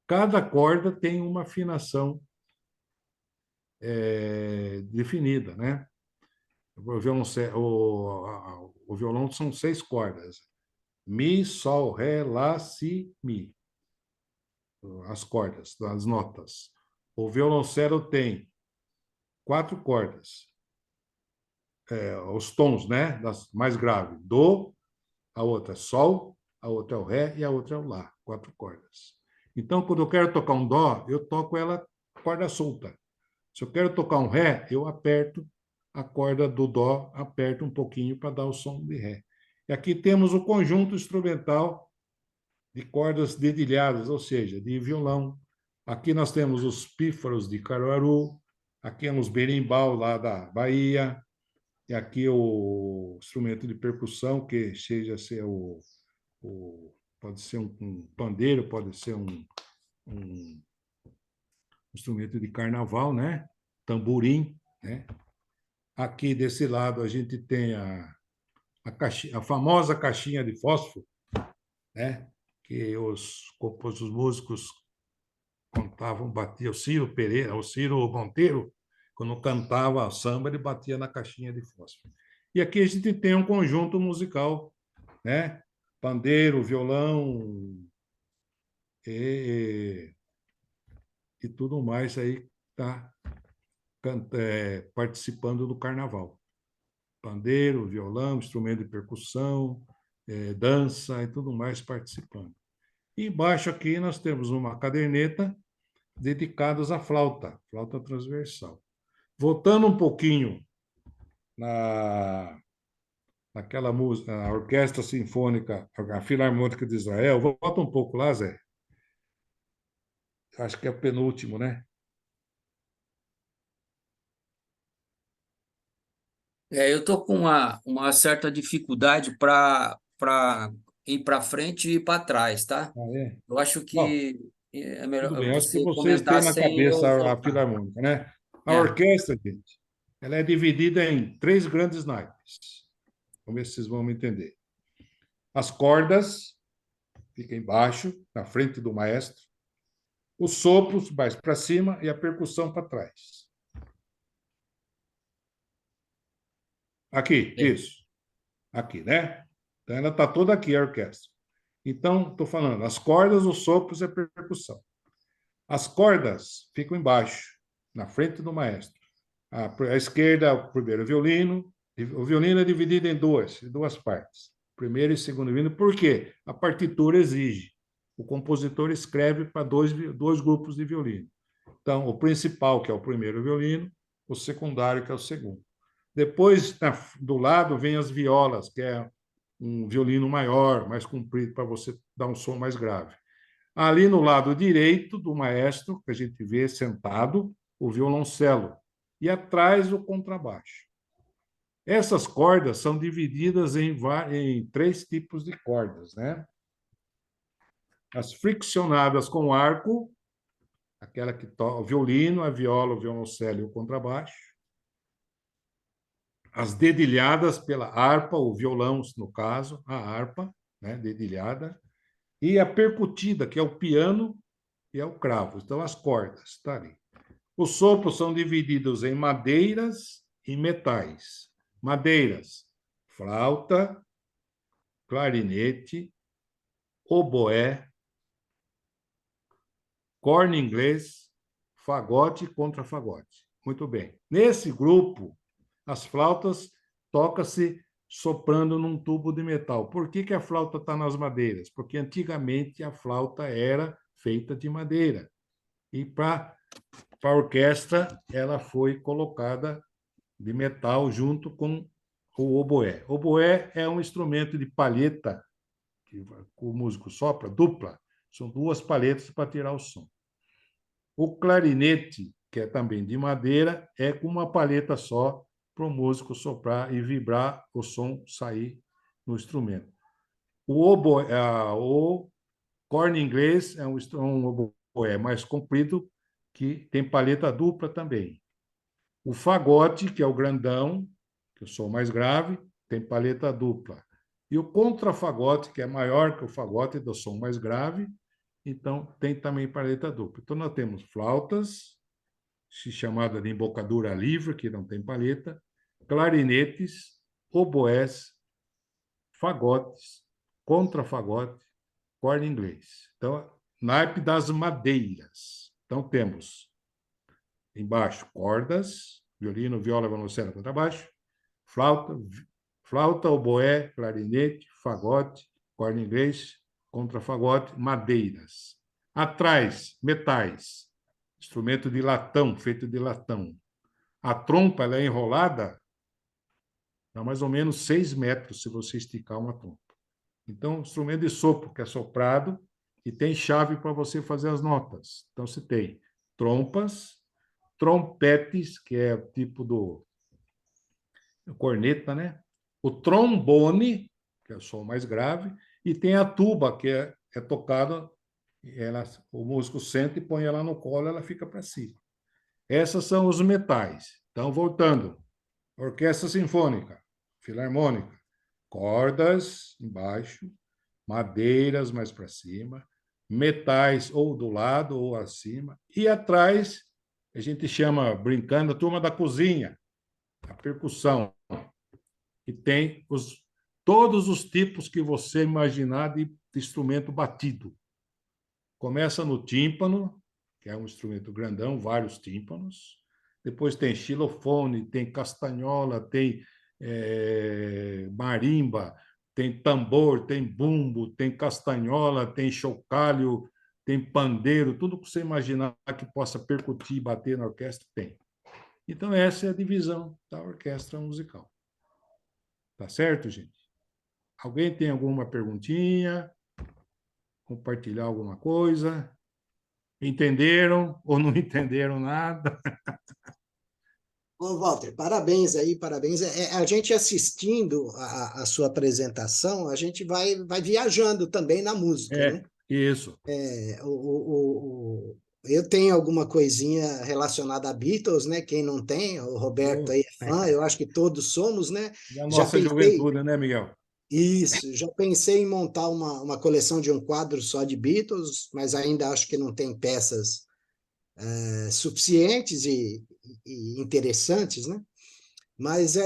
Cada corda tem uma afinação definida, né? O violão são 6 cordas. Mi, sol, ré, lá, si, mi. As cordas, as notas. O violoncelo tem 4 cordas. Os tons, né? Das mais graves. Do, a outra é sol, a outra é o ré e a outra é o lá. 4 cordas. Então, quando eu quero tocar um dó, eu toco ela corda solta. Se eu quero tocar um ré, eu aperto a corda do dó, aperto um pouquinho para dar o som de ré. E aqui temos o conjunto instrumental de cordas dedilhadas, ou seja, de violão. Aqui nós temos os pífaros de Caruaru, aqui temos berimbau lá da Bahia, e aqui o instrumento de percussão, que seja ser pode ser um pandeiro, pode ser um instrumento de carnaval, né? Tamborim, né? Aqui desse lado a gente tem a famosa caixinha de fósforo, né? Que os músicos contavam, batia o Ciro Pereira, o Ciro Monteiro, quando cantava samba, ele batia na caixinha de fósforo. E aqui a gente tem um conjunto musical, né? Pandeiro, violão e tudo mais aí está participando do carnaval. Pandeiro, violão, instrumento de percussão, dança e tudo mais participando. E embaixo aqui nós temos uma caderneta dedicada à flauta transversal. Voltando um pouquinho naquela música, a Orquestra Sinfônica, a Filarmônica de Israel, volta um pouco lá, Zé. Acho que é o penúltimo, né? Eu estou com uma certa dificuldade para ir para frente e ir para trás, tá? Ah, é? Eu acho Bom, que é tudo melhor bem, acho que você vocês têm comentar na sem cabeça eu a voltar. Filarmônica, né? A É. orquestra, gente, ela é dividida em 3 grandes naipes. Vamos ver se vocês vão me entender. As cordas ficam embaixo, na frente do maestro. Os sopros mais para cima e a percussão para trás. Aqui, isso. Aqui, né? Então, ela está toda aqui, a orquestra. Então, estou falando, as cordas, os sopros e a percussão. As cordas ficam embaixo, na frente do maestro. À esquerda, o primeiro violino. O violino é dividido em duas partes. Primeiro e segundo violino. Por quê? A partitura exige. O compositor escreve para dois grupos de violino. Então, o principal, que é o primeiro violino, o secundário, que é o segundo. Depois, do lado, vem as violas, que é um violino maior, mais comprido, para você dar um som mais grave. Ali no lado direito do maestro, que a gente vê sentado, o violoncelo. E atrás, o contrabaixo. Essas cordas são divididas em 3 tipos de cordas, né? As friccionadas com arco, aquela que toca o violino, a viola, o violoncelo e o contrabaixo. As dedilhadas pela harpa, o violão, no caso, a harpa, né, dedilhada, e a percutida, que é o piano e é o cravo. Então, as cordas, está ali. Os sopros são divididos em madeiras e metais. Madeiras, flauta, clarinete, oboé, corno inglês, fagote e contrafagote. Muito bem. Nesse grupo, as flautas toca-se soprando num tubo de metal. Por que que a flauta está nas madeiras? Porque antigamente a flauta era feita de madeira. E para a orquestra ela foi colocada de metal junto com o oboé. O oboé é um instrumento de palheta que o músico sopra, dupla. São duas palhetas para tirar o som. O clarinete, que é também de madeira, é com uma palheta só para o músico soprar e vibrar o som sair no instrumento. O corno inglês é um oboé mais comprido, que tem palheta dupla também. O fagote, que é o grandão, que é o som mais grave, tem palheta dupla. E o contrafagote, que é maior que o fagote, do som mais grave, então tem também palheta dupla. Então, nós temos flautas, chamada de embocadura livre, que não tem palheta, clarinetes, oboés, fagotes, contrafagote, corno inglês. Então, naipe das madeiras. Então, temos embaixo cordas, violino, viola, violoncelo, contrabaixo, flauta, oboé, clarinete, fagote, corno inglês, contrafagote, madeiras. Atrás, metais, instrumento de latão, feito de latão. A trompa ela é enrolada, dá mais ou menos 6 metros se você esticar uma trompa. Então, instrumento de sopro, que é soprado, e tem chave para você fazer as notas. Então, você tem trompas, trompetes, que é o tipo do corneta, né? O trombone, que é o som mais grave, e tem a tuba, que é tocada, o músico senta e põe ela no colo, ela fica para cima. Esses são os metais. Então, voltando, orquestra sinfônica, filarmônica, cordas embaixo, madeiras mais para cima, metais ou do lado ou acima, e atrás a gente chama, brincando, a turma da cozinha, a percussão, que tem todos os tipos que você imaginar de instrumento batido. Começa no tímpano, que é um instrumento grandão, vários tímpanos. Depois tem xilofone, tem castanhola, tem marimba, tem tambor, tem bumbo, tem castanhola, tem chocalho, tem pandeiro, tudo que você imaginar que possa percutir e bater na orquestra, tem. Então, essa é a divisão da orquestra musical. Tá certo, gente? Alguém tem alguma perguntinha? Compartilhar alguma coisa? Entenderam ou não entenderam nada? Ô, Walter, parabéns aí, parabéns. A gente assistindo a sua apresentação, a gente vai viajando também na música, né? Isso. Eu tenho alguma coisinha relacionada a Beatles, né? Quem não tem, o Roberto aí é fã, eu acho que todos somos, né? E a nossa juventude, né, Miguel? Isso, já pensei em montar uma coleção de um quadro só de Beatles, mas ainda acho que não tem peças suficientes e interessantes, né? Mas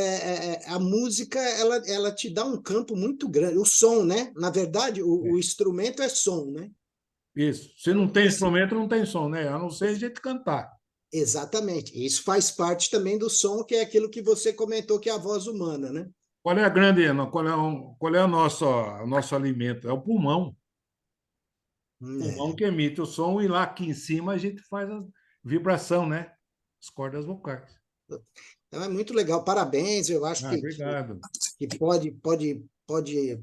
a música, ela te dá um campo muito grande. O som, né? Na verdade, o instrumento é som, né? Isso. Se não tem instrumento, não tem som, né? A não ser a gente cantar. Exatamente. Isso faz parte também do som, que é aquilo que você comentou, que é a voz humana, né? Qual é o nosso alimento? É o pulmão. O pulmão que emite o som e lá aqui em cima a gente faz a vibração, né? As cordas vocais. Então é muito legal. Parabéns. Eu acho obrigado. que pode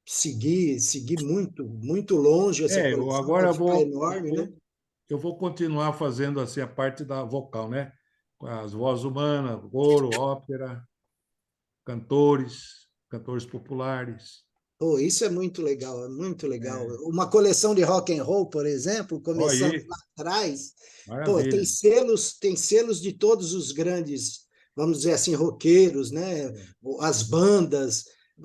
seguir muito, muito longe essa coleção. Agora vai ficar enorme, né? Eu vou continuar fazendo assim a parte da vocal, né? Com as vozes humanas, coro, ópera, cantores populares. Oh, isso é muito legal, é muito legal. Uma coleção de rock and roll, por exemplo, começando lá atrás, tem selos de todos os grandes, vamos dizer assim, roqueiros, né? As bandas.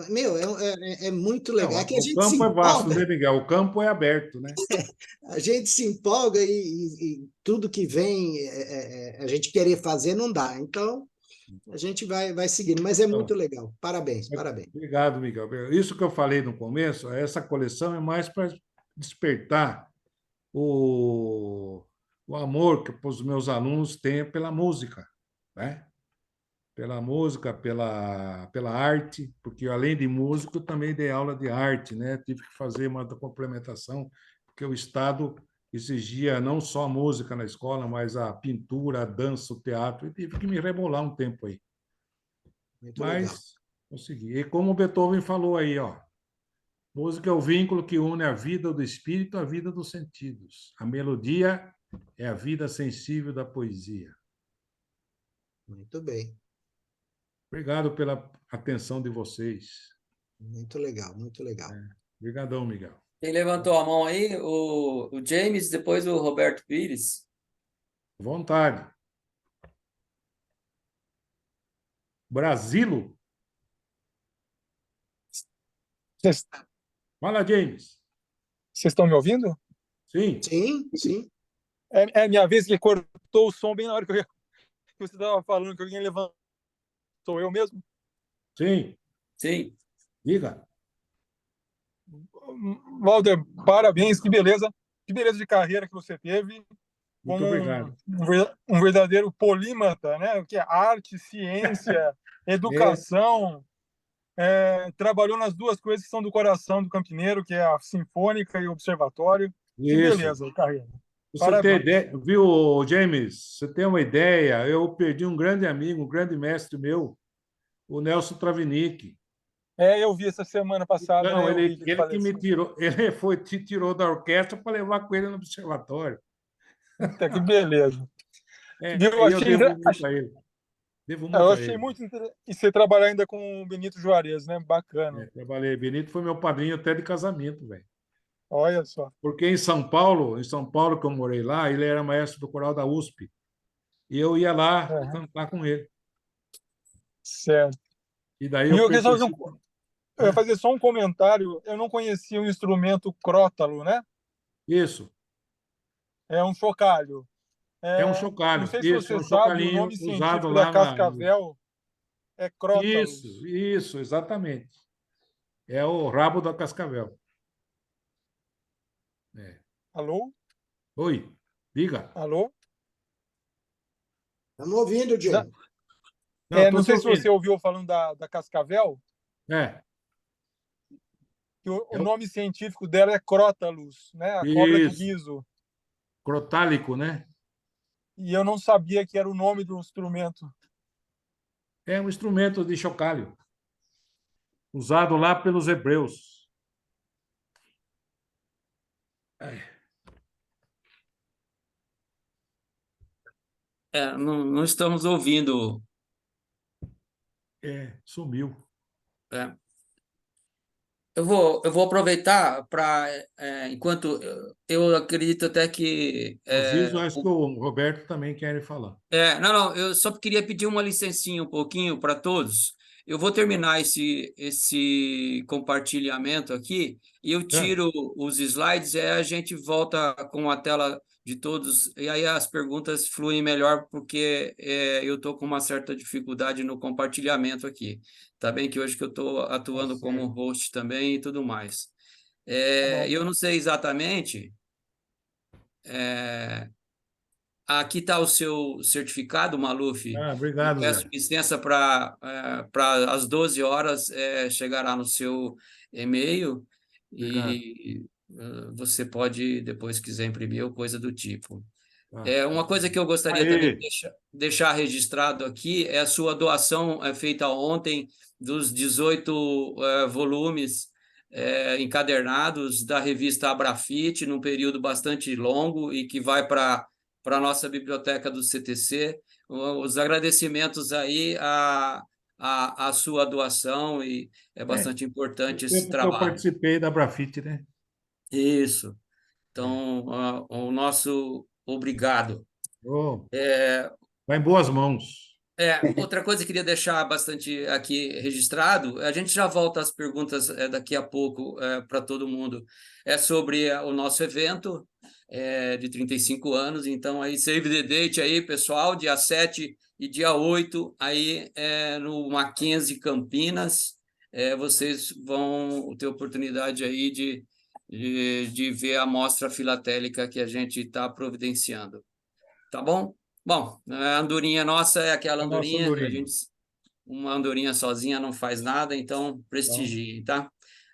Meu, é muito legal. Não, é que a gente o campo se é vasto, empolga, né, Miguel? O campo é aberto, né? a gente se empolga e tudo que vem a gente querer fazer não dá. Então, a gente vai seguindo, mas é muito legal. Parabéns, parabéns. Obrigado, Miguel. Isso que eu falei no começo, essa coleção é mais para despertar o amor que os meus alunos têm pela música, né? pela música, pela arte, porque além de músico, também dei aula de arte, né? Tive que fazer uma complementação, porque o Estado exigia não só a música na escola, mas a pintura, a dança, o teatro, e tive que me rebolar um tempo aí. Muito legal. Mas consegui. E como o Beethoven falou aí, ó, música é o vínculo que une a vida do espírito à vida dos sentidos. A melodia é a vida sensível da poesia. Muito bem. Obrigado pela atenção de vocês. Muito legal, muito legal. Obrigadão, Miguel. Quem levantou a mão aí? O James, depois o Roberto Pires. Vontade. Brasilo? Vocês Fala, James. estão me ouvindo? Sim, Sim, sim. É a minha vez que cortou o som bem na hora que você estava falando que alguém levantou. Sou eu mesmo? sim. Sim. Diga. Walter, parabéns, que beleza. Que beleza de carreira que você teve. Muito Como obrigado. um verdadeiro polímata, né? O que é arte, ciência, educação. Trabalhou nas duas coisas que são do coração do campineiro, que é a Sinfônica e o Observatório. Que Isso. beleza, carreira. Você tem ideia, viu, James? Você tem uma ideia? Eu perdi um grande amigo, um grande mestre meu, o Nelson Travinick. Eu vi essa semana passada, Não, né? Eu vi ele que me tirou, te tirou da orquestra para levar com ele no observatório. Que beleza. Viu? Eu devo muito a ele. Devo muito Eu a achei ele. muito interessante. E você trabalhar ainda com o Benito Juarez, né? Bacana. Trabalhei. Benito foi meu padrinho até de casamento, velho. Olha só. Porque em São Paulo que eu morei lá, ele era maestro do coral da USP. E eu ia lá cantar com ele. Certo. E daí E eu eu ia fazer só um comentário. Eu não conhecia o instrumento crótalo, né? Isso. É um chocalho. É um Não chocalho. sei se Isso, é você um sabe, o chocalhinho nome usado científico da lá na. cascavel é crótalus. Isso, exatamente. É o rabo da cascavel. Alô? Oi, diga. Alô? Estamos ouvindo, James. Não sei se você ouviu falando da cascavel. Que o nome científico dela é crótalus, né? A cobra do guiso. Crotálico, né? E eu não sabia que era o nome do instrumento. É um instrumento de chocalho, usado lá pelos hebreus. Não estamos ouvindo. Sumiu. Eu vou aproveitar para, enquanto eu acredito até que. Aviso, acho que o Roberto também quer falar. Não, eu só queria pedir uma licencinha um pouquinho para todos. Eu vou terminar esse compartilhamento aqui e eu tiro os slides e a gente volta com a tela de todos, e aí as perguntas fluem melhor, porque eu estou com uma certa dificuldade no compartilhamento aqui. Tá bem que hoje que eu estou atuando como host também e tudo mais. Eu não sei exatamente. Aqui está o seu certificado, Maluf. Obrigado, peço Zé. licença para às 12 horas chegará no seu e-mail. Obrigado. E você pode, depois, quiser imprimir ou coisa do tipo. Uma coisa que eu gostaria também de deixar registrado aqui é a sua doação feita ontem dos 18 volumes encadernados da revista Abrafite, num período bastante longo e que vai para a nossa biblioteca do CTC. Os agradecimentos aí à sua doação, e é bastante importante esse trabalho. Eu participei da Abrafite, né? Isso. Então, o nosso obrigado. Vai em boas mãos. Outra coisa que eu queria deixar bastante aqui registrado, a gente já volta às perguntas daqui a pouco para todo mundo, sobre o nosso evento de 35 anos, então aí save the date aí, pessoal, dia 7 e dia 8, aí no Mackenzie Campinas, vocês vão ter oportunidade aí de ver a mostra filatélica que a gente está providenciando. Tá bom? Bom, a andorinha nossa é aquela andorinha, a gente uma andorinha sozinha não faz nada, então prestigiem, tá?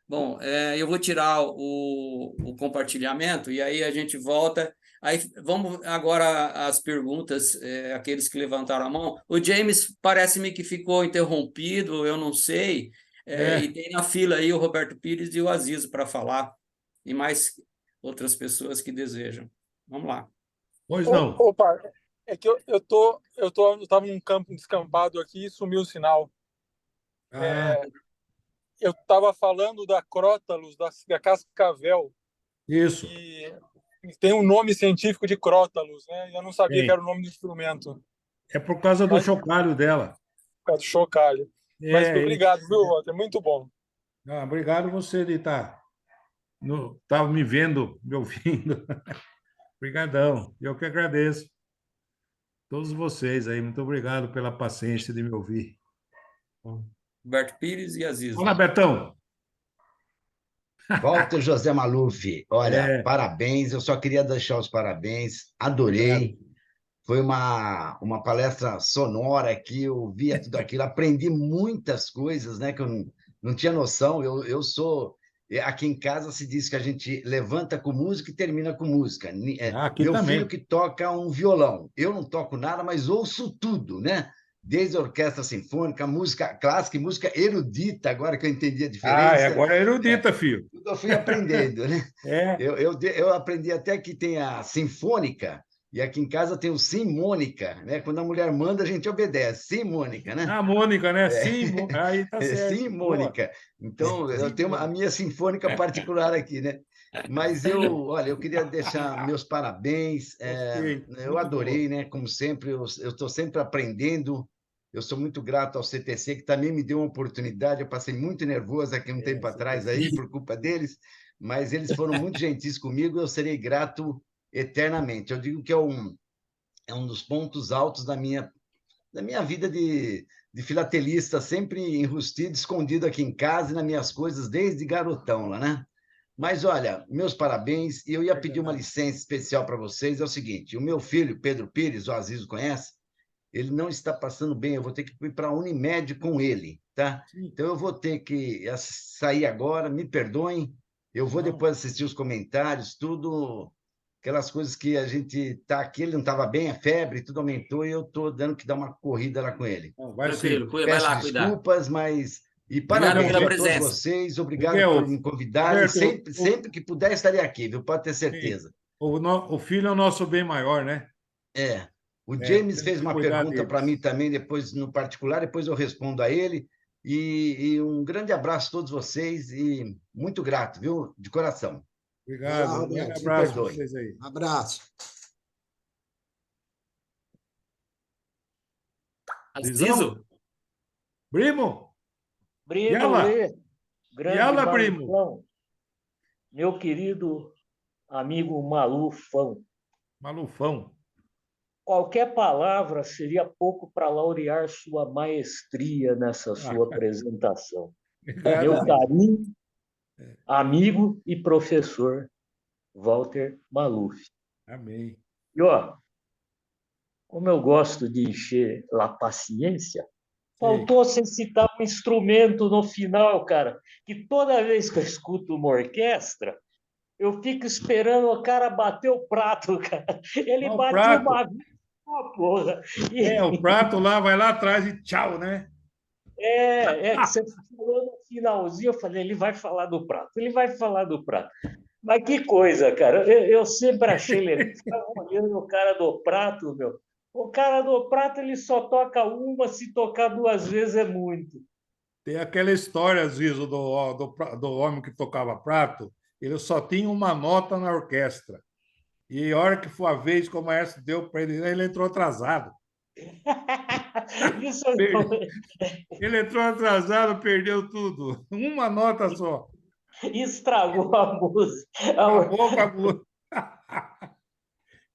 Bom, eu vou tirar o compartilhamento e aí a gente volta. Aí vamos agora às perguntas, aqueles que levantaram a mão. O James parece-me que ficou interrompido, eu não sei. E tem na fila aí o Roberto Pires e o Azizo para falar, e mais outras pessoas que desejam. Vamos lá. Pois não. Opa, é que eu estava num campo descampado aqui e sumiu o sinal. Eu estava falando da Crótalus, da cascavel. Isso. E tem um nome científico de Crótalus, né? Eu não sabia que era o nome do instrumento. É por causa do chocalho dela. Por causa do chocalho. Mas obrigado, viu, Walter? Muito bom. Obrigado você de estar me vendo, me ouvindo. Obrigadão. Eu que agradeço. Todos vocês aí, muito obrigado pela paciência de me ouvir. Roberto Pires e Aziz. Olá, Betão. Walter José Maluf, olha, parabéns. Eu só queria deixar os parabéns. Adorei. Obrigado. Foi uma palestra sonora aqui, eu via tudo aquilo, aprendi muitas coisas, né, que eu não tinha noção. Eu sou... Aqui em casa se diz que a gente levanta com música e termina com música. Meu filho que toca um violão. Eu não toco nada, mas ouço tudo, né? Desde a orquestra sinfônica, música clássica e música erudita, agora que eu entendi a diferença. Agora é erudita, filho. Tudo eu fui aprendendo, né? Eu aprendi até que tem a sinfônica, e aqui em casa tem o simônica, né? Quando a mulher manda, a gente obedece. Simônica, né? A Mônica, né? Aí tá certo. Simônica. Então, eu tenho a minha sinfônica particular aqui, né? Mas olha, eu queria deixar meus parabéns. Eu adorei, né? Como sempre, eu estou sempre aprendendo. Eu sou muito grato ao CTC, que também me deu uma oportunidade. Eu passei muito nervoso aqui um tempo atrás, aí, por culpa deles, mas eles foram muito gentis comigo. Eu serei grato eternamente. Eu digo que é um dos pontos altos da minha vida de filatelista, sempre enrustido, escondido aqui em casa e nas minhas coisas, desde garotão lá, né? Mas, olha, meus parabéns, e eu ia pedir uma licença especial para vocês, é o seguinte, o meu filho, Pedro Pires, o Aziz conhece, ele não está passando bem, eu vou ter que ir para a Unimed com ele, tá? Então, eu vou ter que sair agora, me perdoem, eu vou depois assistir os comentários, tudo, aquelas coisas que a gente está aqui, ele não estava bem, a febre, tudo aumentou, e eu estou dando que dar uma corrida lá com ele. Tranquilo, vai lá cuidar. Desculpas, mas... E parabéns a todos vocês, obrigado por me convidarem. Sempre que puder, estarei aqui, viu? Pode ter certeza. O filho é o nosso bem maior, né? O James fez uma pergunta para mim também, depois no particular, depois eu respondo a ele. E um grande abraço a todos vocês e muito grato, viu? De coração. Obrigado. Um abraço para vocês aí. Abraço. Azizo? Primo? Primo, grande primo. Meu querido amigo Malufão. Malufão. Qualquer palavra seria pouco para laurear sua maestria nessa sua apresentação. Meu carinho, amigo e professor Walter Maluf. Amém. E, como eu gosto de encher a paciência, faltou você citar um instrumento no final, cara, que toda vez que eu escuto uma orquestra, eu fico esperando o cara bater o prato, cara. Ele bate uma vez, porra. O prato lá, vai lá atrás e tchau, né? Que você falou no finalzinho, eu falei, ele vai falar do prato. Mas que coisa, cara. Eu sempre achei legal. Eu ficava olhando o cara do prato, meu. O cara do prato, ele só toca uma, se tocar duas vezes é muito. Tem aquela história, às vezes, do homem que tocava prato, ele só tinha uma nota na orquestra. E a hora que foi a vez que o maestro deu para ele entrou atrasado. Ele entrou atrasado, perdeu tudo. Uma nota só. Estragou a música. Acabou com a música.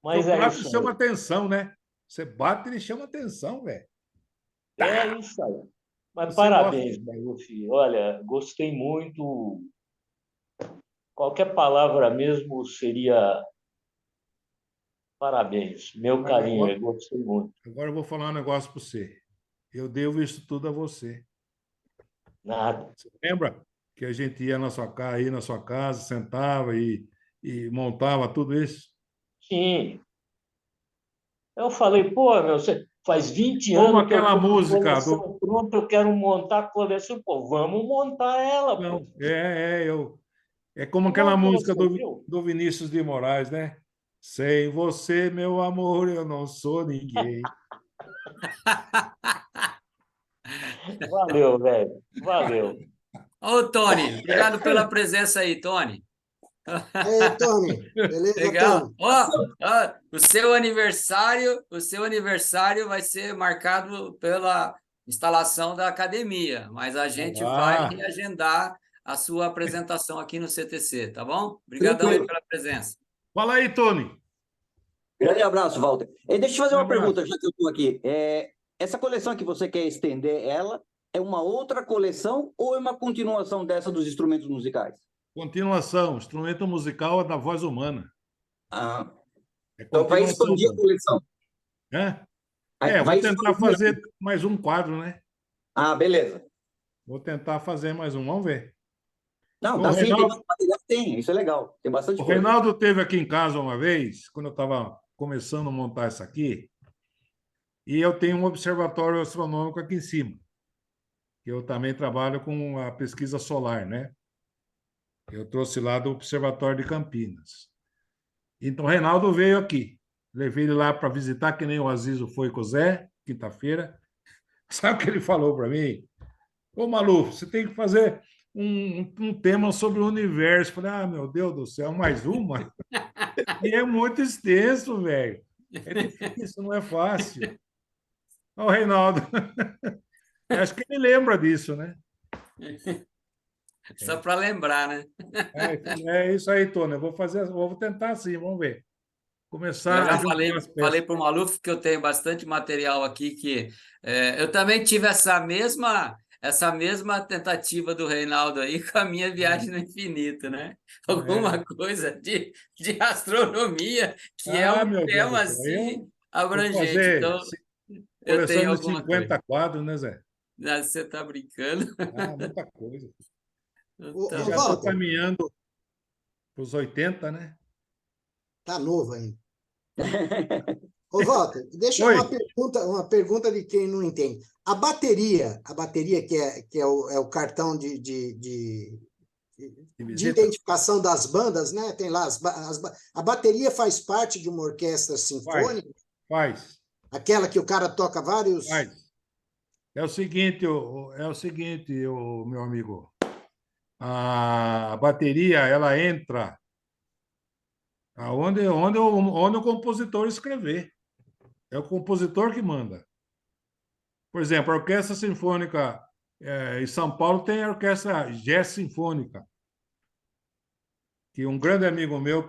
Mas o prato chama atenção, né? Você bate, ele chama atenção, velho. É isso aí. Mas parabéns, meu filho. Olha, gostei muito. Qualquer palavra mesmo seria parabéns. Meu carinho, eu gostei muito. Agora eu vou falar um negócio para você. eu devo isso tudo a você. Nada. Você lembra que a gente ia aí na sua casa, sentava e montava tudo isso? Sim. Eu falei, pô, meu, faz 20 Como anos que eu aquela estou com a música do... coleção pronta, eu quero montar a coleção. Pô, vamos montar ela, pô. Não, é como aquela Monta, música você viu? do Vinícius de Moraes, né? Sem você, meu amor, eu não sou ninguém. Valeu, velho. Valeu. Ô, Tony, obrigado pela presença aí, Tony. Aí, Tony, beleza, Legal. Tony? Ó, o seu aniversário vai ser marcado pela instalação da academia, mas a gente vai Ah, reagendar a sua apresentação aqui no CTC, tá bom? Obrigadão aí pela presença. fala aí, Tony. Grande abraço, Walter. E deixa eu te fazer Um uma abraço. pergunta, já que eu estou aqui. Essa coleção que você quer estender, ela é uma outra coleção ou é uma continuação dessa dos instrumentos musicais? Continuação, instrumento musical é da voz humana. Ah, É então vai continuação. expandir a coleção. Vou tentar fazer mais um quadro, né? Ah, beleza. Vou tentar fazer mais um, vamos ver. Não, O dá sim, tem Reinaldo- bastante material, tem, isso é legal. Tem bastante O coisa. Reinaldo esteve aqui em casa uma vez, quando eu estava começando a montar isso aqui, e eu tenho um observatório astronômico aqui em cima. Eu também trabalho com a pesquisa solar, né? Eu trouxe lá do Observatório de Campinas. Então, o Reinaldo veio aqui. Levei ele lá para visitar, que nem o Azizo foi com o Zé, quinta-feira. Sabe o que ele falou para mim? Ô, Maluf, você tem que fazer um tema sobre o universo. Eu falei, meu Deus do céu, mais uma? E é muito extenso, velho. É difícil, não é fácil. Ó, o Reinaldo. Acho que ele lembra disso, né? Só para lembrar, né? É isso aí, Tony. Eu vou tentar assim, vamos ver. Começar Eu já a juntar as falei peças. para o Maluf que eu tenho bastante material aqui que eu também tive essa mesma tentativa do Reinaldo aí com a minha viagem no infinito, né? Alguma coisa de astronomia que é um meu Deus tema do céu. assim Vou abrangente. fazer Então, eu tenho coleção de alguma 50 coisa. quadros, né, Zé? Você está brincando? Muita coisa. Ô, Já estou Walter, caminhando para os 80, né? tá novo ainda. Ô, Walter, deixa Oi. uma pergunta de quem não entende. A bateria que é o cartão de visita? identificação das bandas, né? Tem lá a bateria faz parte de uma orquestra sinfônica, Faz. aquela que o cara toca vários. Faz. É o seguinte, meu amigo. A bateria, ela entra onde o compositor escrever. É o compositor que manda. Por exemplo, a Orquestra Sinfônica em São Paulo tem a Orquestra Jazz Sinfônica, que um grande amigo meu,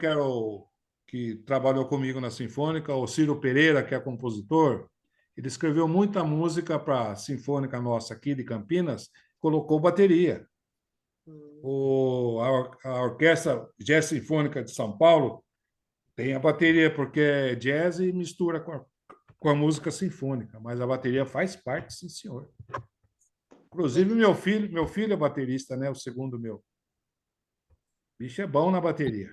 que trabalhou comigo na Sinfônica, o Ciro Pereira, que é compositor, ele escreveu muita música para a Sinfônica nossa aqui de Campinas, colocou bateria. A Orquestra Jazz Sinfônica de São Paulo tem a bateria, porque é jazz e mistura com a música sinfônica, mas a bateria faz parte, sim, senhor. Inclusive, meu filho é baterista, né? O segundo meu. O bicho é bom na bateria.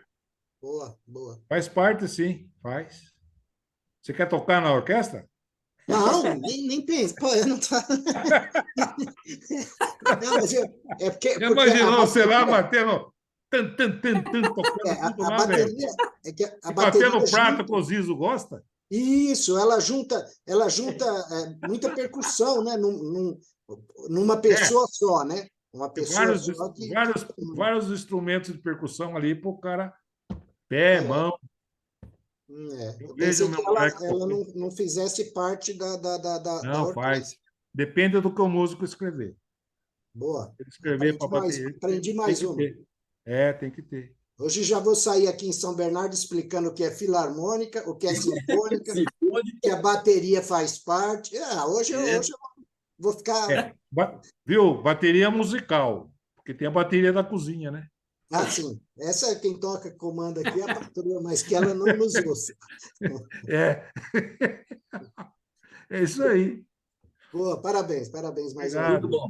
Boa, boa. Faz parte, sim, faz. Você quer tocar na orquestra? Não, nem pensa. Pô, eu não tô. Não, mas é porque. Imaginou você lá batendo. Tocando tudo A lá, velho. bateria. É que a Batendo bateria prato que o Zizo gosta? Isso, ela junta muita percussão, né? Numa pessoa só, né? Uma pessoa só que. Vários instrumentos de percussão ali para o cara. Pé, mão. Eu pensei que ela não fizesse parte da Não, faz. Depende do que o músico escrever. Boa. Escrever para bater. Aprendi mais uma. Tem que ter. Hoje já vou sair aqui em São Bernardo explicando o que é filarmônica, o que é sinfônica, que a bateria faz parte. Hoje eu vou ficar. Viu? Bateria musical, porque tem a bateria da cozinha, né? Ah, sim. Essa é quem toca comanda aqui, é a patroa, mas que ela não nos ouça. É isso aí. Boa, parabéns mais uma Obrigado. vez. Muito bom.